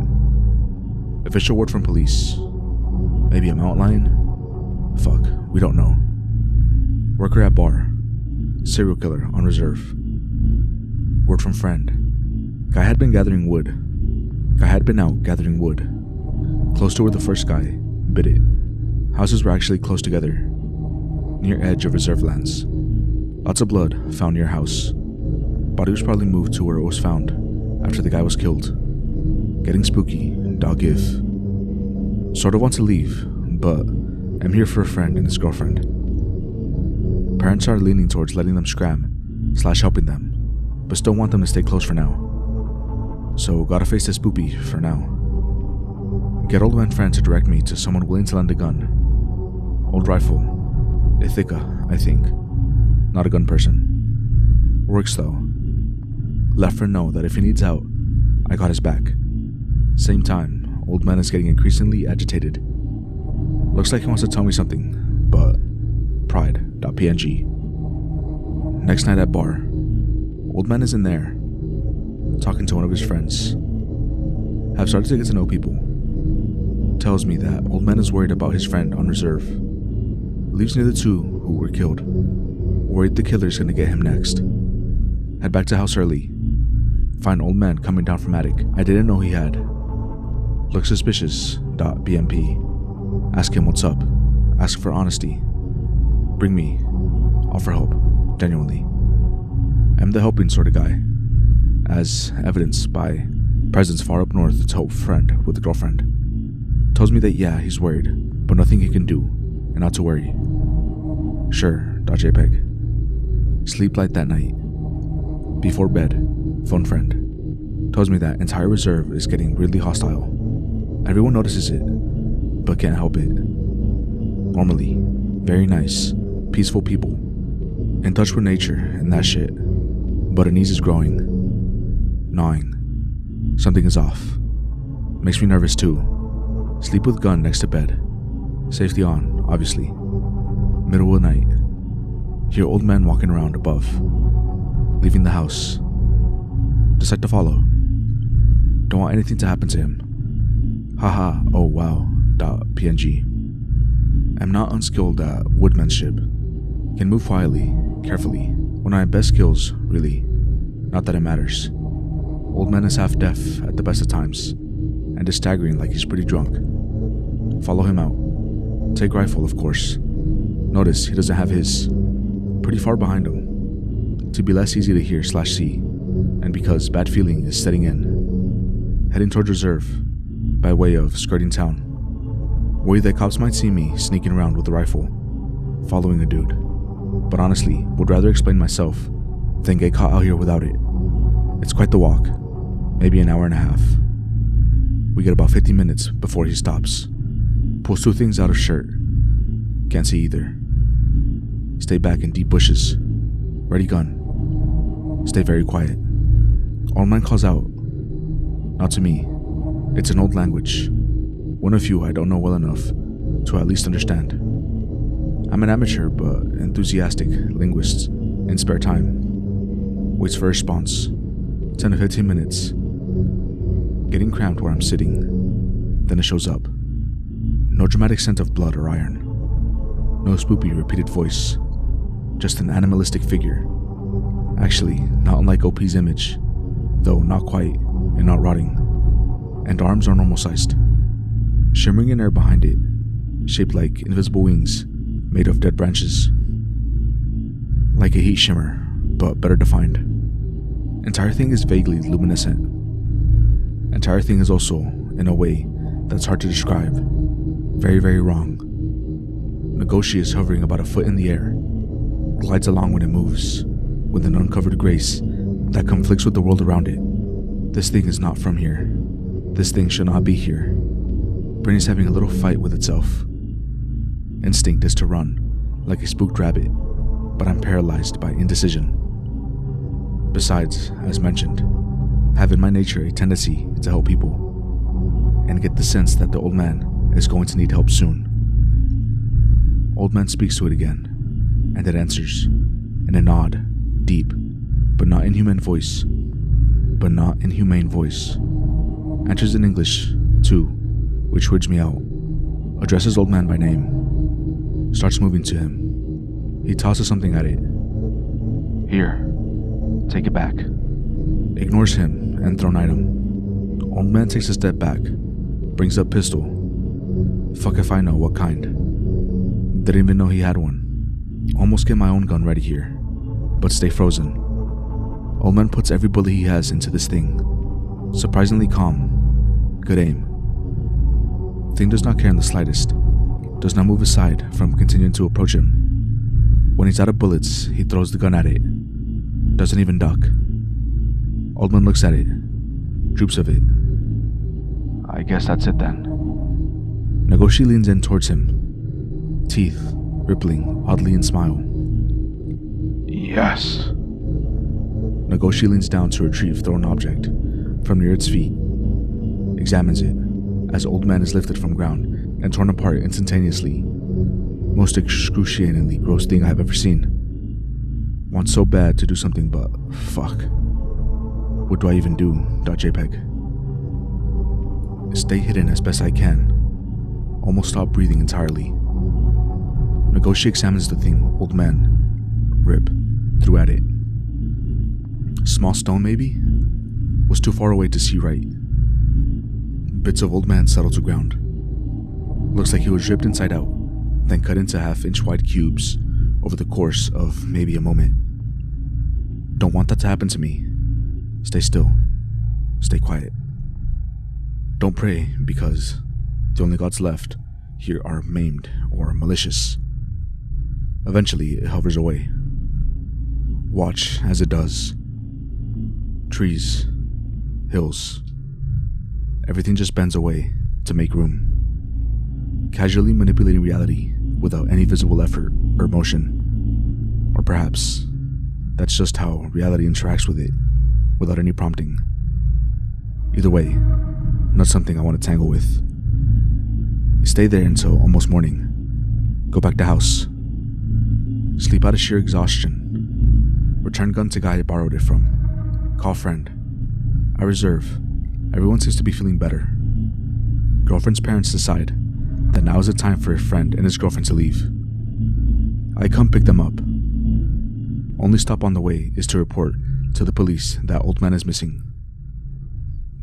Official word from police. Maybe a mountain lion? Fuck, we don't know. Worker at bar. Serial killer on reserve. Word from friend. Guy had been out gathering wood. Close to where the first guy bit it. Houses were actually close together. Near edge of reserve lands. Lots of blood found near house. body was probably moved to where it was found after the guy was killed. Getting spooky, dog if. Sort of want to leave, but I'm here for a friend and his girlfriend. Parents are leaning towards letting them scram/helping them, but still want them to stay close for now. So gotta face this spoopy for now. Get old man friend to direct me to someone willing to lend a gun. Old rifle. Ithaca, I think. Not a gun person. Works though. Let friend know that if he needs out, I got his back. Same time, old man is getting increasingly agitated. Looks like he wants to tell me something, but pride.png. Next night at bar. Old man is in there, talking to one of his friends. Have started to get to know people. Tells me that old man is worried about his friend on reserve. Leaves near the two who were killed. Worried the killer's gonna get him next. Head back to house early. Find old man coming down from attic I didn't know he had. Look suspicious.bmp. Ask him what's up. Ask for honesty. Bring me. Offer help. Genuinely. I'm the helping sort of guy, as evidenced by presence far up north to help friend with a girlfriend. Tells me that yeah, he's worried, but nothing he can do, and not to worry. Sure.jpg. Sleep light that night. Before bed, phone friend. Tells me that entire reserve is getting weirdly hostile. Everyone notices it, but can't help it. Normally, very nice, peaceful people. In touch with nature and that shit. But unease is growing. Gnawing. Something is off. Makes me nervous too. Sleep with gun next to bed. Safety on, obviously. Middle of the night. Hear old man walking around above. Leaving the house. Decide to follow. Don't want anything to happen to him. Haha, oh wow. .png. I'm not unskilled at woodmanship. Can move quietly, carefully. One of my best skills, really. Not that it matters. Old man is half deaf at the best of times, and is staggering like he's pretty drunk. Follow him out. Take rifle, of course. Notice he doesn't have his. Pretty far behind him. To be less easy to hear/see, and because bad feeling is setting in. Heading towards reserve, by way of skirting town. Worry that cops might see me sneaking around with a rifle, following a dude. But honestly, would rather explain myself than get caught out here without it. It's quite the walk, maybe an hour and a half. We get about 50 minutes before he stops. Pulls two things out of shirt. Can't see either. Stay back in deep bushes. Ready gun. Stay very quiet. Old man calls out. Not to me. It's an old language. One of you I don't know well enough to at least understand. I'm an amateur but enthusiastic linguist in spare time. Waits for a response. 10 to 15 minutes. Getting cramped where I'm sitting. Then it shows up. No dramatic scent of blood or iron. No spoopy repeated voice. Just an animalistic figure. Actually, not unlike OP's image, though not quite, and not rotting. And arms are normal sized. Shimmering in air behind it, shaped like invisible wings, made of dead branches. Like a heat shimmer, but better defined. Entire thing is vaguely luminescent. Entire thing is also, in a way that's hard to describe, very, very wrong. Negotia is hovering about a foot in the air, glides along when it moves, with an uncovered grace that conflicts with the world around it. This thing is not from here. This thing should not be here. Brain is having a little fight with itself. Instinct is to run, like a spooked rabbit, but I'm paralyzed by indecision. Besides, as mentioned, have in my nature a tendency to help people, and get the sense that the old man is going to need help soon. Old man speaks to it again, and it answers, in an odd, deep, but not inhumane voice. Answers in English, too, which weirds me out. Addresses old man by name. Starts moving to him. He tosses something at it. Here, take it back. Ignores him and thrown item. Old man takes a step back. Brings up pistol. Fuck if I know what kind. Didn't even know he had one. Almost get my own gun ready here, but stay frozen. Old man puts every bullet he has into this thing. Surprisingly calm. Good aim. Thing does not care in the slightest. Does not move aside from continuing to approach him. When he's out of bullets, he throws the gun at it. Doesn't even duck. Old man looks at it. Droops of it. I guess that's it then. Nagoshi leans in towards him. Teeth rippling oddly in smile. Yes. Nagoshi leans down to retrieve thrown object from near its feet. Examines it as old man is lifted from ground and torn apart instantaneously. Most excruciatingly gross thing I have ever seen. Want so bad to do something, but fuck. What do I even do? .jpg. Stay hidden as best I can. Almost stop breathing entirely. Nagoshi examines the thing old man, rip, threw at it. Small stone maybe? Was too far away to see right. Bits of old man settle to ground. Looks like he was ripped inside out, then cut into half-inch wide cubes over the course of maybe a moment. Don't want that to happen to me. Stay still. Stay quiet. Don't pray, because the only gods left here are maimed or malicious. Eventually, it hovers away. Watch as it does. Trees, hills, everything just bends away to make room. Casually manipulating reality without any visible effort or motion. Or perhaps that's just how reality interacts with it without any prompting. Either way, not something I want to tangle with. Stay there until almost morning. Go back to house. Sleep out of sheer exhaustion. Return gun to guy I borrowed it from. Call friend. I reserve. Everyone seems to be feeling better. Girlfriend's parents decide that now is the time for a friend and his girlfriend to leave. I come pick them up. Only stop on the way is to report to the police that old man is missing.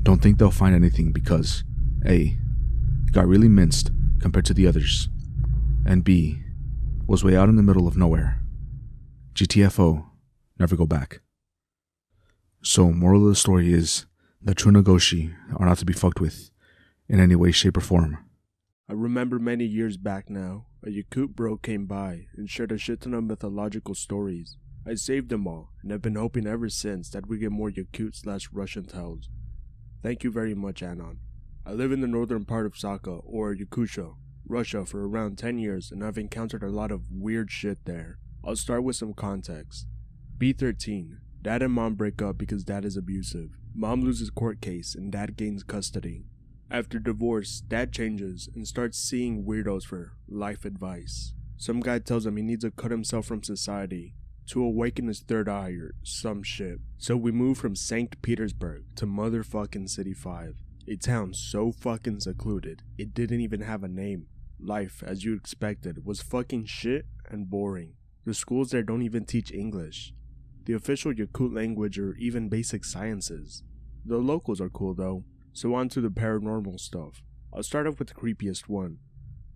Don't think they'll find anything because A. got really minced compared to the others, and B. was way out in the middle of nowhere. GTFO, never go back. So, moral of the story is that true Nagoshi are not to be fucked with in any way, shape, or form. I remember many years back now, a Yakut bro came by and shared a shit ton of mythological stories. I saved them all, and have been hoping ever since that we get more Yakut/Russian tales. Thank you very much, Anon. I live in the northern part of Sakha, or Yakutia, Russia, for around 10 years, and I've encountered a lot of weird shit there. I'll start with some context. B13. Dad and mom break up because dad is abusive. Mom loses court case and dad gains custody. After divorce, dad changes and starts seeing weirdos for life advice. Some guy tells him he needs to cut himself from society to awaken his third eye or some shit. So we move from St. Petersburg to motherfucking City 5. A town so fucking secluded, it didn't even have a name. Life, as you expected, was fucking shit and boring. The schools there don't even teach English, the official Yakut language, or even basic sciences. The locals are cool though, so on to the paranormal stuff. I'll start off with the creepiest one.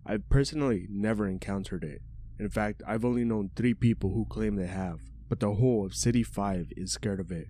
I've personally never encountered it. In fact, I've only known 3 people who claim they have, but the whole of City 5 is scared of it.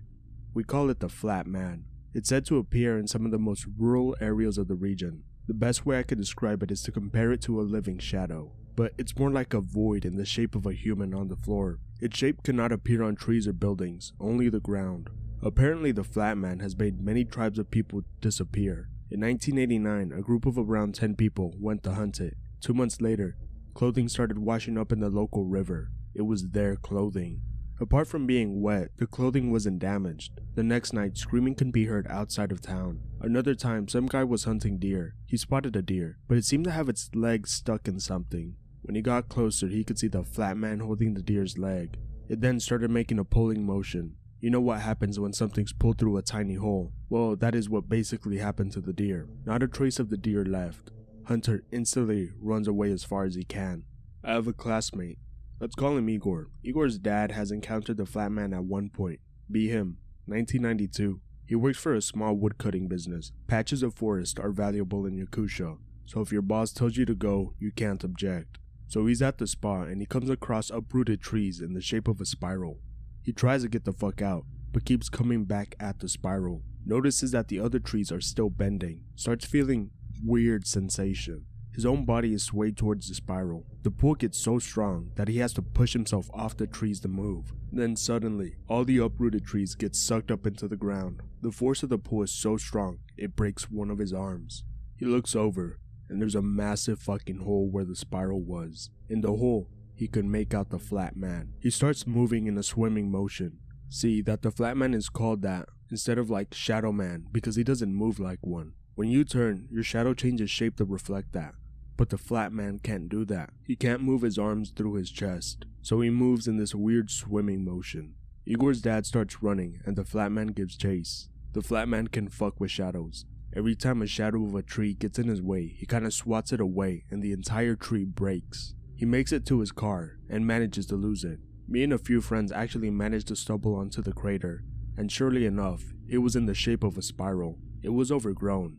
We call it the Flat Man. It's said to appear in some of the most rural areas of the region. The best way I could describe it is to compare it to a living shadow, but it's more like a void in the shape of a human on the floor. Its shape cannot appear on trees or buildings, only the ground. Apparently the Flat Man has made many tribes of people disappear. In 1989, a group of around 10 people went to hunt it. 2 months later, clothing started washing up in the local river. It was their clothing. Apart from being wet, the clothing wasn't damaged. The next night, screaming could be heard outside of town. Another time, some guy was hunting deer. He spotted a deer, but it seemed to have its leg stuck in something. When he got closer, he could see the Flat Man holding the deer's leg. It then started making a pulling motion. You know what happens when something's pulled through a tiny hole? Well, that is what basically happened to the deer. Not a trace of the deer left. Hunter instantly runs away as far as he can. I have a classmate. Let's call him Igor. Igor's dad has encountered the Flat Man at one point. Be him. 1992. He works for a small woodcutting business. Patches of forest are valuable in Yakutia, so if your boss tells you to go, you can't object. So he's at the spot and he comes across uprooted trees in the shape of a spiral. He tries to get the fuck out, but keeps coming back at the spiral. Notices that the other trees are still bending, starts feeling weird sensation. His own body is swayed towards the spiral. The pull gets so strong that he has to push himself off the trees to move. Then suddenly, all the uprooted trees get sucked up into the ground. The force of the pull is so strong, it breaks one of his arms. He looks over, and there's a massive fucking hole where the spiral was. In the hole, he could make out the flat man. He starts moving in a swimming motion. See that the flat man is called that instead of like Shadow Man because he doesn't move like one. When you turn, your shadow changes shape to reflect that. But the flat man can't do that. He can't move his arms through his chest, so he moves in this weird swimming motion. Igor's dad starts running and the flat man gives chase. The flat man can fuck with shadows. Every time a shadow of a tree gets in his way, he kinda swats it away and the entire tree breaks. He makes it to his car and manages to lose it. Me and a few friends actually managed to stumble onto the crater, and surely enough, it was in the shape of a spiral. It was overgrown.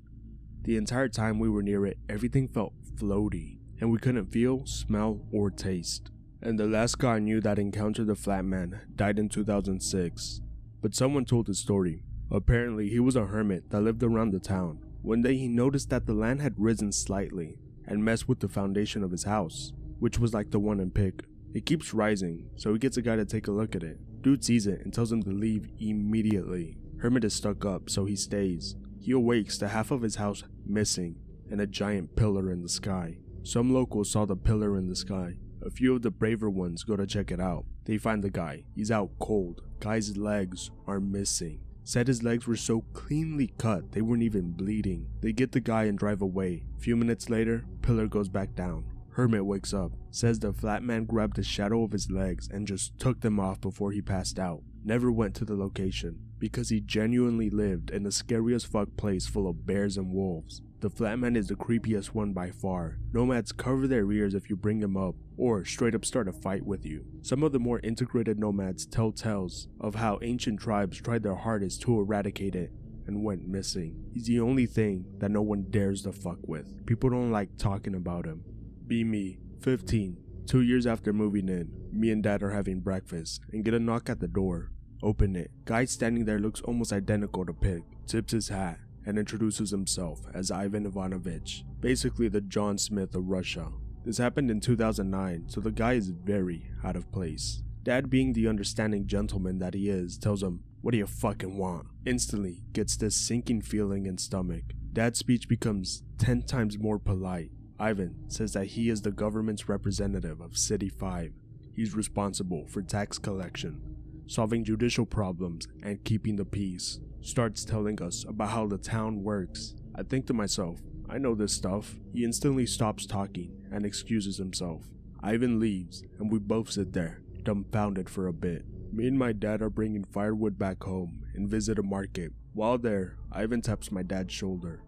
The entire time we were near it, everything felt floaty, and we couldn't feel, smell, or taste. And the last guy I knew that encountered the flat man died in 2006. But someone told his story. Apparently, he was a hermit that lived around the town. One day he noticed that the land had risen slightly and messed with the foundation of his house, which was like the one in Pick. It keeps rising, so he gets a guy to take a look at it. Dude sees it and tells him to leave immediately. Hermit is stuck up, so he stays. He awakes to half of his house missing and a giant pillar in the sky. Some locals saw the pillar in the sky. A few of the braver ones go to check it out. They find the guy. He's out cold. Guy's legs are missing. Said his legs were so cleanly cut they weren't even bleeding. They get the guy and drive away. A few minutes later, pillar goes back down. Hermit wakes up. Says the flat man grabbed the shadow of his legs and just took them off before he passed out. Never went to the location because he genuinely lived in the scariest fuck place full of bears and wolves. The flat man is the creepiest one by far. Nomads cover their ears if you bring him up or straight up start a fight with you. Some of the more integrated nomads tell tales of how ancient tribes tried their hardest to eradicate it and went missing. He's the only thing that no one dares to fuck with. People don't like talking about him. Be me, 15. 2 years after moving in, me and dad are having breakfast and get a knock at the door. Open it. Guy standing there looks almost identical to Pig. Tips his hat and introduces himself as Ivan Ivanovich, basically the John Smith of Russia. This happened in 2009, so the guy is very out of place. Dad, being the understanding gentleman that he is, tells him, "What do you fucking want?" Instantly gets this sinking feeling in stomach. Dad's speech becomes 10 times more polite. Ivan says that he is the government's representative of City 5. He's responsible for tax collection, solving judicial problems, and keeping the peace. Starts telling us about how the town works. I think to myself, I know this stuff. He instantly stops talking and excuses himself. Ivan leaves, and we both sit there, dumbfounded for a bit. Me and my dad are bringing firewood back home and visit a market. While there, Ivan taps my dad's shoulder.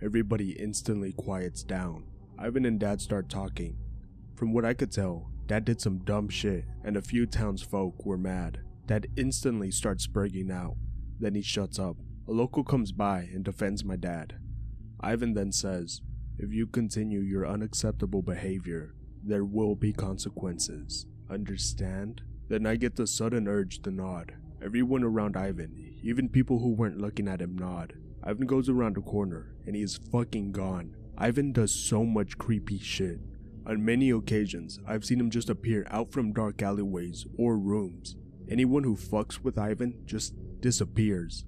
Everybody instantly quiets down. Ivan and dad start talking. From what I could tell, dad did some dumb shit and a few townsfolk were mad. Dad instantly starts spurging out. Then he shuts up. A local comes by and defends my dad. Ivan then says, "If you continue your unacceptable behavior, there will be consequences. Understand?" Then I get the sudden urge to nod. Everyone around Ivan, even people who weren't looking at him, nod. Ivan goes around a corner and he is fucking gone. Ivan does so much creepy shit. On many occasions, I've seen him just appear out from dark alleyways or rooms. Anyone who fucks with Ivan just disappears.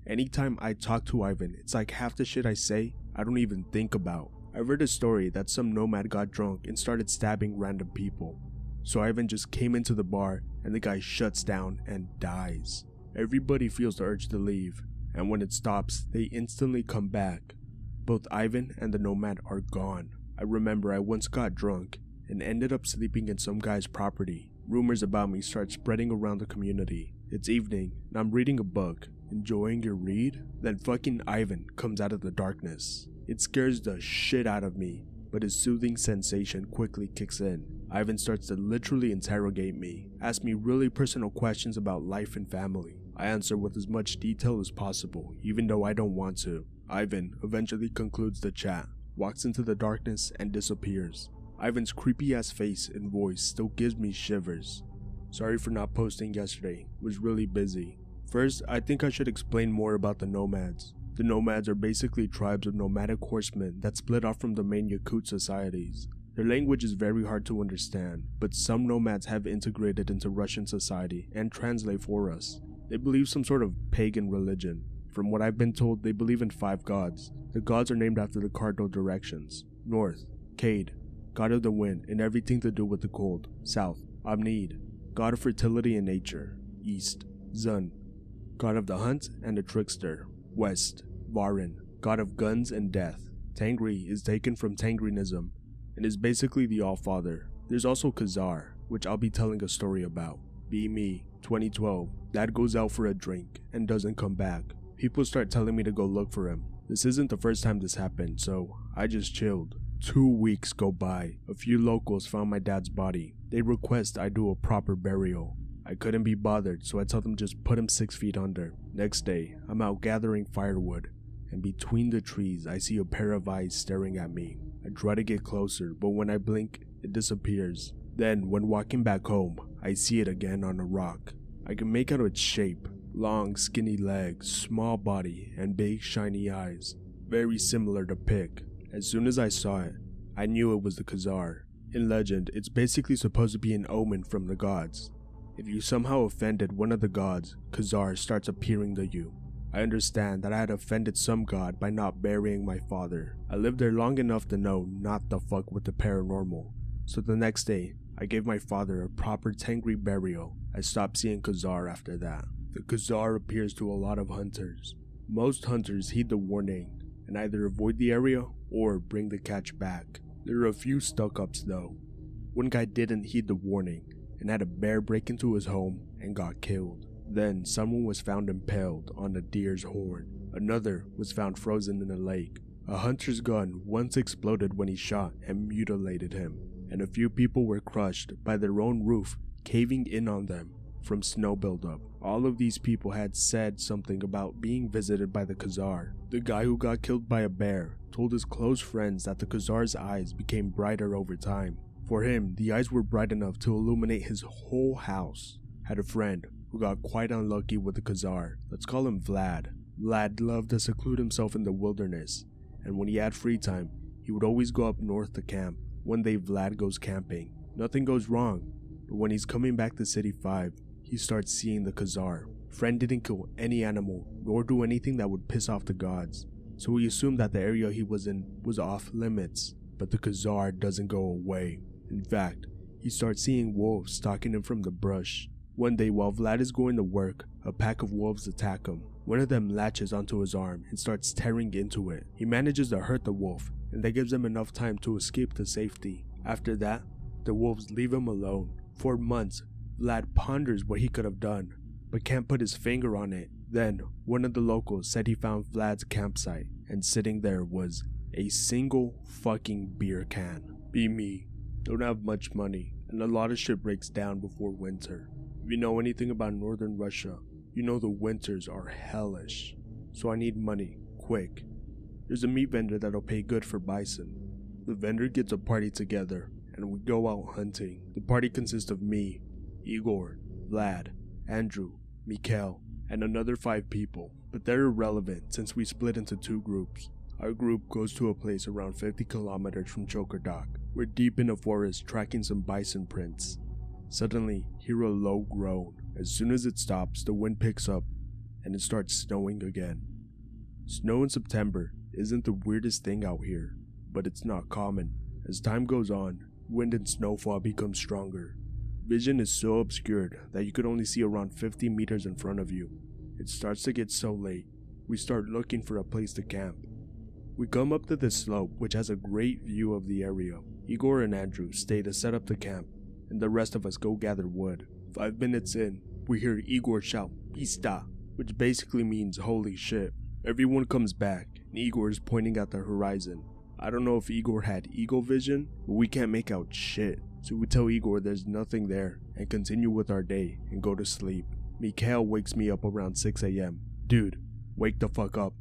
Anytime I talk to Ivan, it's like half the shit I say, I don't even think about. I read a story that some nomad got drunk and started stabbing random people. So Ivan just came into the bar and the guy shuts down and dies. Everybody feels the urge to leave, and when it stops, they instantly come back. Both Ivan and the nomad are gone. I remember I once got drunk and ended up sleeping in some guy's property. Rumors about me start spreading around the community. It's evening and I'm reading a book. Enjoying your read? Then fucking Ivan comes out of the darkness. It scares the shit out of me, but his soothing sensation quickly kicks in. Ivan starts to literally interrogate me, ask me really personal questions about life and family. I answer with as much detail as possible, even though I don't want to. Ivan eventually concludes the chat, walks into the darkness and disappears. Ivan's creepy ass face and voice still gives me shivers. Sorry for not posting yesterday, was really busy. First, I think I should explain more about the nomads. The nomads are basically tribes of nomadic horsemen that split off from the main Yakut societies. Their language is very hard to understand, but some nomads have integrated into Russian society and translate for us. They believe some sort of pagan religion. From what I've been told, they believe in 5 gods. The gods are named after the cardinal directions. North, Cade, god of the wind and everything to do with the cold. South, Amnid, god of fertility and nature. East, Zun, god of the hunt and the trickster. West, Varin, god of guns and death. Tangri is taken from Tangrinism and is basically the All-Father. There's also Khazar, which I'll be telling a story about. Be me, 2012, dad goes out for a drink and doesn't come back. People start telling me to go look for him. This isn't the first time this happened, so I just chilled. 2 weeks go by. A few locals found my dad's body. They request I do a proper burial. I couldn't be bothered, so I tell them just put him 6 feet under. Next day, I'm out gathering firewood, and between the trees I see a pair of eyes staring at me. I try to get closer, but when I blink, it disappears. Then, when walking back home, I see it again on a rock. I can make out its shape. Long, skinny legs, small body, and big, shiny eyes. Very similar to Pick. As soon as I saw it, I knew it was the Khazar. In legend, it's basically supposed to be an omen from the gods. If you somehow offended one of the gods, Khazar starts appearing to you. I understand that I had offended some god by not burying my father. I lived there long enough to know not to fuck with the paranormal. So the next day, I gave my father a proper Tangri burial. I stopped seeing Khazar after that. The Khazar appears to a lot of hunters. Most hunters heed the warning and either avoid the area or bring the catch back. There are a few stuck-ups though. One guy didn't heed the warning and had a bear break into his home and got killed. Then someone was found impaled on a deer's horn. Another was found frozen in a lake. A hunter's gun once exploded when he shot and mutilated him. And a few people were crushed by their own roof caving in on them from snow buildup. All of these people had said something about being visited by the Khazar. The guy who got killed by a bear told his close friends that the Khazar's eyes became brighter over time. For him, the eyes were bright enough to illuminate his whole house. Had a friend who got quite unlucky with the Khazar. Let's call him Vlad. Vlad loved to seclude himself in the wilderness, and when he had free time, he would always go up north to camp. One day Vlad goes camping. Nothing goes wrong, but when he's coming back to City 5, he starts seeing the Khazar. Friend didn't kill any animal, nor do anything that would piss off the gods, so he assumed that the area he was in was off limits. But the Khazar doesn't go away. In fact, he starts seeing wolves stalking him from the brush. One day while Vlad is going to work, a pack of wolves attack him. One of them latches onto his arm and starts tearing into it. He manages to hurt the wolf, and that gives him enough time to escape to safety. After that, the wolves leave him alone. For months, Vlad ponders what he could have done, but can't put his finger on it. Then, one of the locals said he found Vlad's campsite, and sitting there was a single fucking beer can. Be me. Don't have much money, and a lot of shit breaks down before winter. If you know anything about northern Russia, you know the winters are hellish. So I need money, quick. There's a meat vendor that'll pay good for bison. The vendor gets a party together, and we go out hunting. The party consists of me, Igor, Vlad, Andrew, Mikhail, and another 5 people, but they're irrelevant since we split into 2 groups. Our group goes to a place around 50 kilometers from Chokordok. We're deep in a forest tracking some bison prints. Suddenly, hear a low groan. As soon as it stops, the wind picks up, and it starts snowing again. Snow in September isn't the weirdest thing out here, but it's not common. As time goes on, wind and snowfall become stronger. Vision is so obscured that you could only see around 50 meters in front of you. It starts to get so late, we start looking for a place to camp. We come up to this slope which has a great view of the area. Igor and Andrew stay to set up the camp, and the rest of us go gather wood. 5 minutes in, we hear Igor shout, "Pista," which basically means holy shit. Everyone comes back, and Igor is pointing at the horizon. I don't know if Igor had eagle vision, but we can't make out shit. So we tell Igor there's nothing there, and continue with our day, and go to sleep. Mikhail wakes me up around 6 a.m. Dude, wake the fuck up.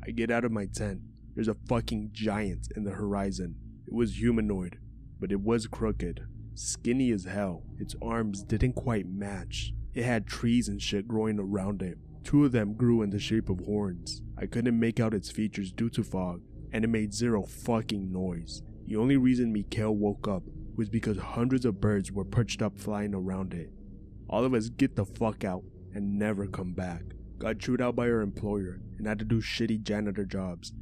I get out of my tent. There's a fucking giant in the horizon. It was humanoid, but it was crooked. Skinny as hell. Its arms didn't quite match. It had trees and shit growing around it. 2 of them grew in the shape of horns. I couldn't make out its features due to fog, and it made zero fucking noise. The only reason Mikhail woke up was because hundreds of birds were perched up flying around it. All of us get the fuck out and never come back. Got chewed out by our employer and had to do shitty janitor jobs.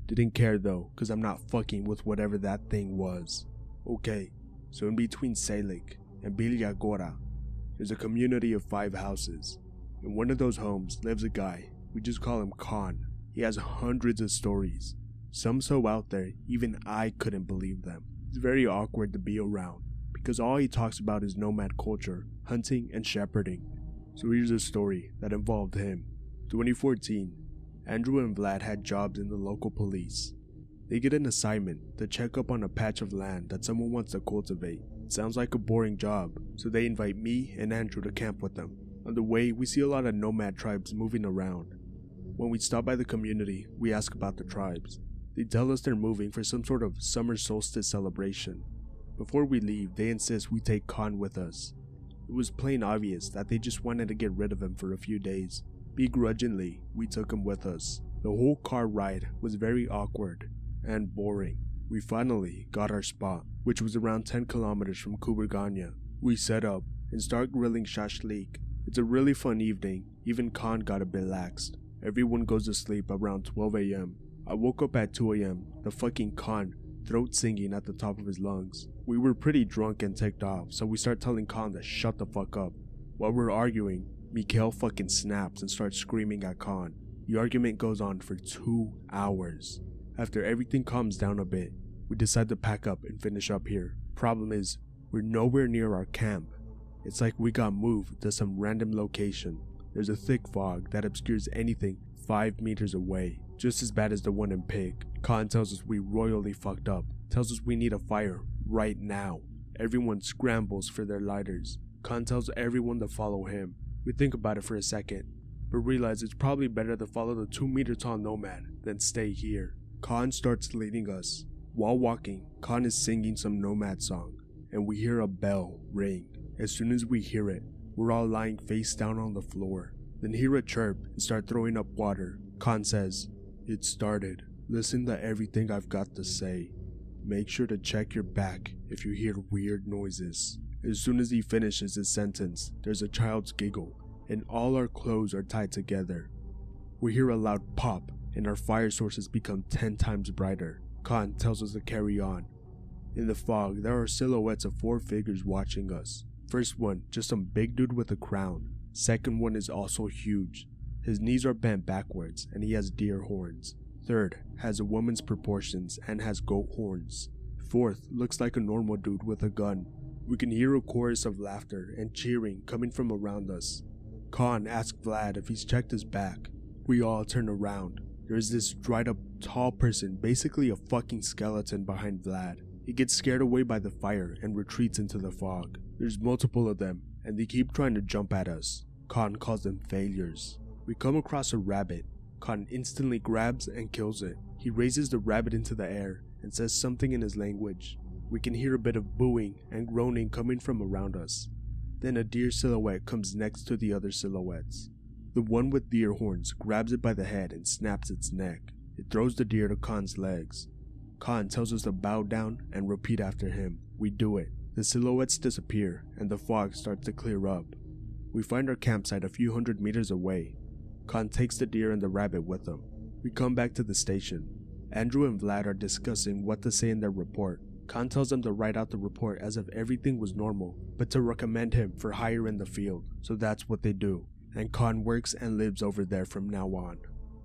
Didn't care though, cause I'm not fucking with whatever that thing was. Okay, so in between Selig and Bilyagora, there's a community of 5 houses. In one of those homes lives a guy, we just call him Khan. He has hundreds of stories, some so out there even I couldn't believe them. It's very awkward to be around, because all he talks about is nomad culture, hunting and shepherding. So here's a story that involved him. 2014, Andrew and Vlad had jobs in the local police. They get an assignment to check up on a patch of land that someone wants to cultivate. It sounds like a boring job, so they invite me and Andrew to camp with them. On the way, we see a lot of nomad tribes moving around. When we stop by the community, we ask about the tribes. They tell us they're moving for some sort of summer solstice celebration. Before we leave, they insist we take Khan with us. It was plain obvious that they just wanted to get rid of him for a few days. Begrudgingly, we took him with us. The whole car ride was very awkward and boring. We finally got our spot, which was around 10 kilometers from Kuberganya. We set up and start grilling shashlik. It's a really fun evening. Even Khan got a bit laxed. Everyone goes to sleep around 12 a.m. I woke up at 2 a.m. The fucking Khan throat singing at the top of his lungs. We were pretty drunk and ticked off, so we start telling Khan to shut the fuck up. While we're arguing, Mikhail fucking snaps and starts screaming at Khan. The argument goes on for 2 hours. After everything calms down a bit, we decide to pack up and finish up here. Problem is, we're nowhere near our camp. It's like we got moved to some random location. There's a thick fog that obscures anything 5 meters away, just as bad as the one in Pig. Khan tells us we royally fucked up, tells us we need a fire right now. Everyone scrambles for their lighters. Khan tells everyone to follow him. We think about it for a second, but realize it's probably better to follow the 2-meter tall nomad than stay here. Khan starts leading us. While walking, Khan is singing some nomad song, and we hear a bell ring. As soon as we hear it, we're all lying face down on the floor. Then hear a chirp and start throwing up water. Khan says, "It started. Listen to everything I've got to say. Make sure to check your back if you hear weird noises." As soon as he finishes his sentence, there's a child's giggle, and all our clothes are tied together. We hear a loud pop, and our fire sources become 10 times brighter. Khan tells us to carry on. In the fog, there are silhouettes of 4 figures watching us. First one, just some big dude with a crown. Second one is also huge. His knees are bent backwards, and he has deer horns. Third, has a woman's proportions and has goat horns. Fourth, looks like a normal dude with a gun. We can hear a chorus of laughter and cheering coming from around us. Khan asks Vlad if he's checked his back. We all turn around. There's this dried up tall person, basically a fucking skeleton, behind Vlad. He gets scared away by the fire and retreats into the fog. There's multiple of them, and they keep trying to jump at us. Khan calls them failures. We come across a rabbit. Khan instantly grabs and kills it. He raises the rabbit into the air and says something in his language. We can hear a bit of booing and groaning coming from around us. Then a deer silhouette comes next to the other silhouettes. The one with deer horns grabs it by the head and snaps its neck. It throws the deer to Khan's legs. Khan tells us to bow down and repeat after him. We do it. The silhouettes disappear and the fog starts to clear up. We find our campsite a few hundred meters away. Khan takes the deer and the rabbit with him. We come back to the station. Andrew and Vlad are discussing what to say in their report. Khan tells them to write out the report as if everything was normal, but to recommend him for hire in the field, so that's what they do. And Khan works and lives over there from now on.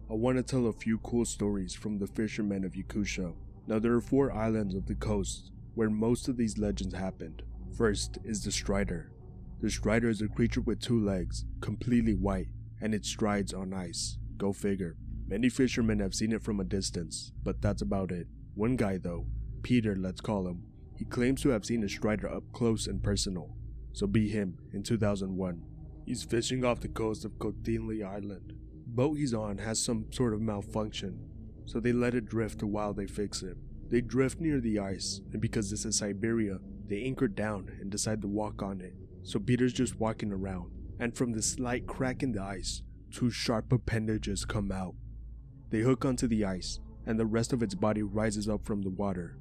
I want to tell a few cool stories from the fishermen of Yakutia. Now there are 4 islands of the coast where most of these legends happened. First is the Strider. The Strider is a creature with 2 legs, completely white, and it strides on ice. Go figure. Many fishermen have seen it from a distance, but that's about it. One guy though, Peter let's call him, he claims to have seen a Strider up close and personal. So be him in 2001. He's fishing off the coast of Kotinli Island. Boat he's on has some sort of malfunction, so they let it drift while they fix it. They drift near the ice, and because this is Siberia, they anchor down and decide to walk on it. So Peter's just walking around. and from the slight crack in the ice, 2 sharp appendages come out. They hook onto the ice, and the rest of its body rises up from the water.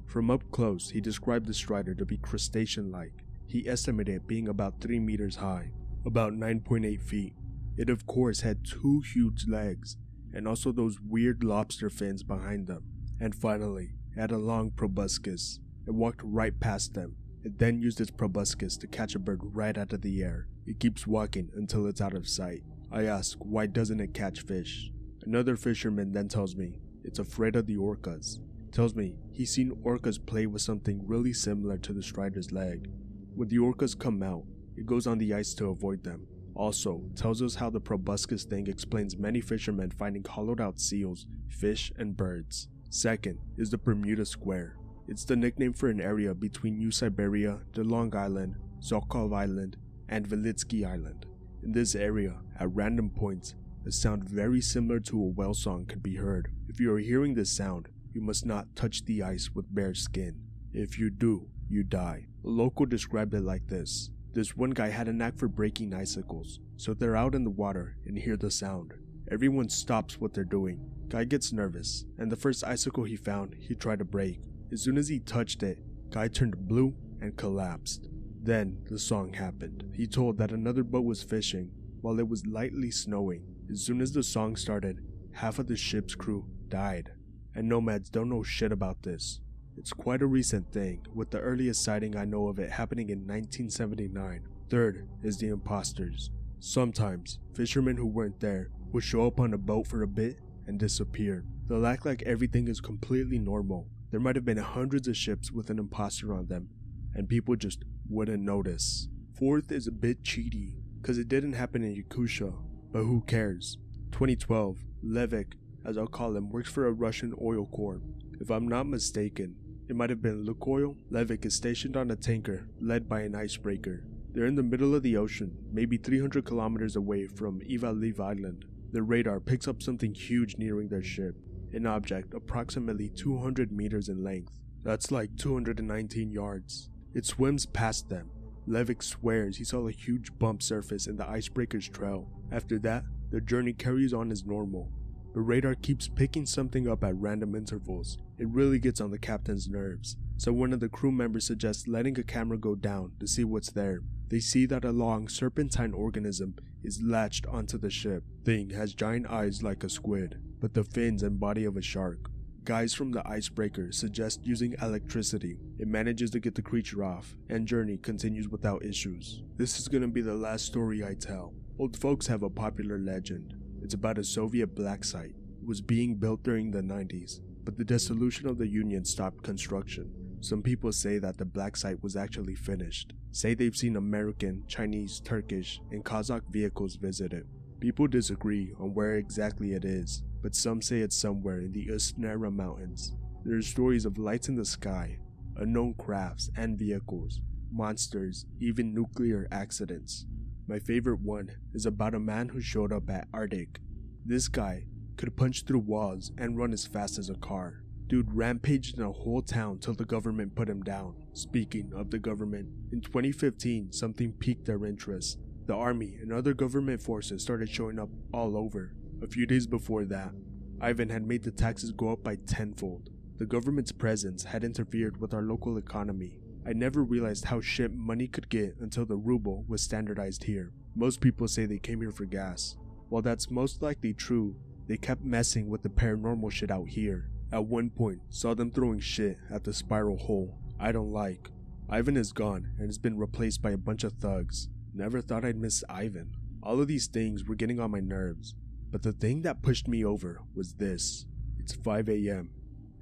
From up close, he described the strider to be crustacean-like. He estimated it being about 3 meters high, about 9.8 feet. It of course had 2 huge legs, and also those weird lobster fins behind them. And finally, it had a long proboscis. It walked right past them. It then used its proboscis to catch a bird right out of the air. It keeps walking until it's out of sight. I ask, why doesn't it catch fish? Another fisherman then tells me it's afraid of the orcas. Tells me he's seen orcas play with something really similar to the strider's leg. When the orcas come out, it goes on the ice to avoid them. Also, tells us how the proboscis thing explains many fishermen finding hollowed out seals, fish, and birds. Second is the Bermuda Square. It's the nickname for an area between New Siberia, the Long Island, Zokov Island, and Velitsky Island. In this area, at random points, a sound very similar to a whale song can be heard. If you are hearing this sound, you must not touch the ice with bare skin. If you do, you die. A local described it like this. This one guy had a knack for breaking icicles, so they're out in the water and hear the sound. Everyone stops what they're doing. Guy gets nervous, and the first icicle he found, he tried to break. As soon as he touched it, guy turned blue and collapsed. Then the song happened. He told that another boat was fishing while it was lightly snowing. As soon as the song started, half of the ship's crew died. And nomads don't know shit about this. It's quite a recent thing, with the earliest sighting I know of it happening in 1979. Third is the imposters. Sometimes, fishermen who weren't there would show up on a boat for a bit and disappear. They'll act like everything is completely normal. There might have been hundreds of ships with an imposter on them, and people just wouldn't notice. Fourth is a bit cheaty, cause it didn't happen in Yakutia, but who cares? 2012, Levik, as I'll call him, works for a Russian oil corp. If I'm not mistaken, it might have been Lukoil. Levik is stationed on a tanker led by an icebreaker. They're in the middle of the ocean, maybe 300 kilometers away from Ivaliv Island. Their radar picks up something huge nearing their ship, an object approximately 200 meters in length. That's like 219 yards. It swims past them. Levik swears he saw a huge bump surface in the icebreaker's trail. After that, the journey carries on as normal. The radar keeps picking something up at random intervals. It really gets on the captain's nerves, so one of the crew members suggests letting a camera go down to see what's there. They see that a long serpentine organism is latched onto the ship. Thing has giant eyes like a squid, but the fins and body of a shark. Guys from the icebreaker suggest using electricity. It manages to get the creature off, and journey continues without issues. This is gonna be the last story I tell. Old folks have a popular legend. It's about a Soviet black site. It was being built during the 90s, but the dissolution of the Union stopped construction. Some people say that the black site was actually finished. Say they've seen American, Chinese, Turkish, and Kazakh vehicles visit it. People disagree on where exactly it is, but some say it's somewhere in the Ustnera Mountains. There are stories of lights in the sky, unknown crafts and vehicles, monsters, even nuclear accidents. My favorite one is about a man who showed up at Arctic. This guy could punch through walls and run as fast as a car. Dude rampaged in a whole town till the government put him down. Speaking of the government, in 2015 something piqued their interest. The army and other government forces started showing up all over. A few days before that, Ivan had made the taxes go up by tenfold. The government's presence had interfered with our local economy. I never realized how shit money could get until the ruble was standardized here. Most people say they came here for gas. While that's most likely true, they kept messing with the paranormal shit out here. At one point, saw them throwing shit at the spiral hole. I don't like. Ivan is gone and has been replaced by a bunch of thugs. Never thought I'd miss Ivan. All of these things were getting on my nerves, but the thing that pushed me over was this. It's 5 a.m.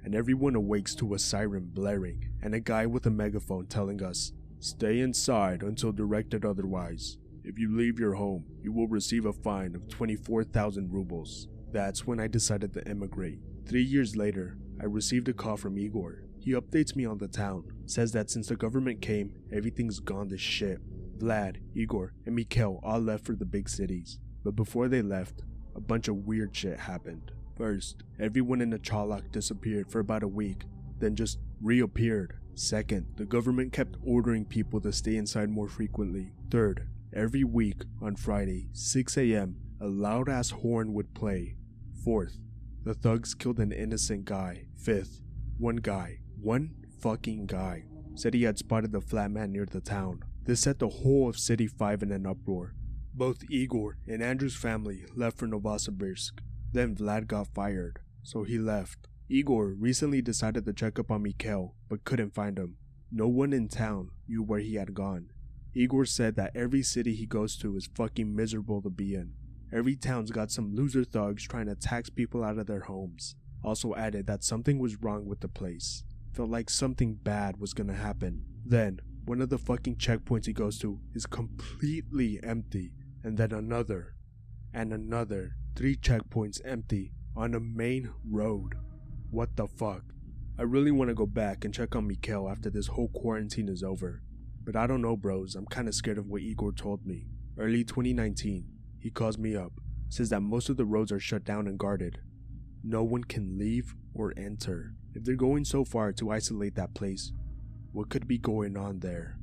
and everyone awakes to a siren blaring and a guy with a megaphone telling us, "Stay inside until directed otherwise. If you leave your home, you will receive a fine of 24,000 rubles. That's when I decided to emigrate. 3 years later, I received a call from Igor. He updates me on the town, says that since the government came, everything's gone to shit. Vlad, Igor, and Mikhail all left for the big cities. But before they left, a bunch of weird shit happened. First, everyone in the Chalak disappeared for about a week, then just reappeared. Second, the government kept ordering people to stay inside more frequently. Third, Every week on Friday, 6 a.m., a loud-ass horn would play. 4th, the thugs killed an innocent guy. 5th, one fucking guy, said he had spotted the flat man near the town. This set the whole of City 5 in an uproar. Both Igor and Andrew's family left for Novosibirsk. Then Vlad got fired, so he left. Igor recently decided to check up on Mikhail, but couldn't find him. No one in town knew where he had gone. Igor said that every city he goes to is fucking miserable to be in. Every town's got some loser thugs trying to tax people out of their homes. Also added that something was wrong with the place. Felt like something bad was gonna happen. Then, one of the fucking checkpoints he goes to is completely empty. And then another, and another. 3 checkpoints empty on a main road. What the fuck? I really want to go back and check on Mikhail after this whole quarantine is over. But I don't know, bros. I'm kinda scared of what Igor told me. Early 2019, he calls me up. Says that most of the roads are shut down and guarded. No one can leave or enter. If they're going so far to isolate that place, what could be going on there?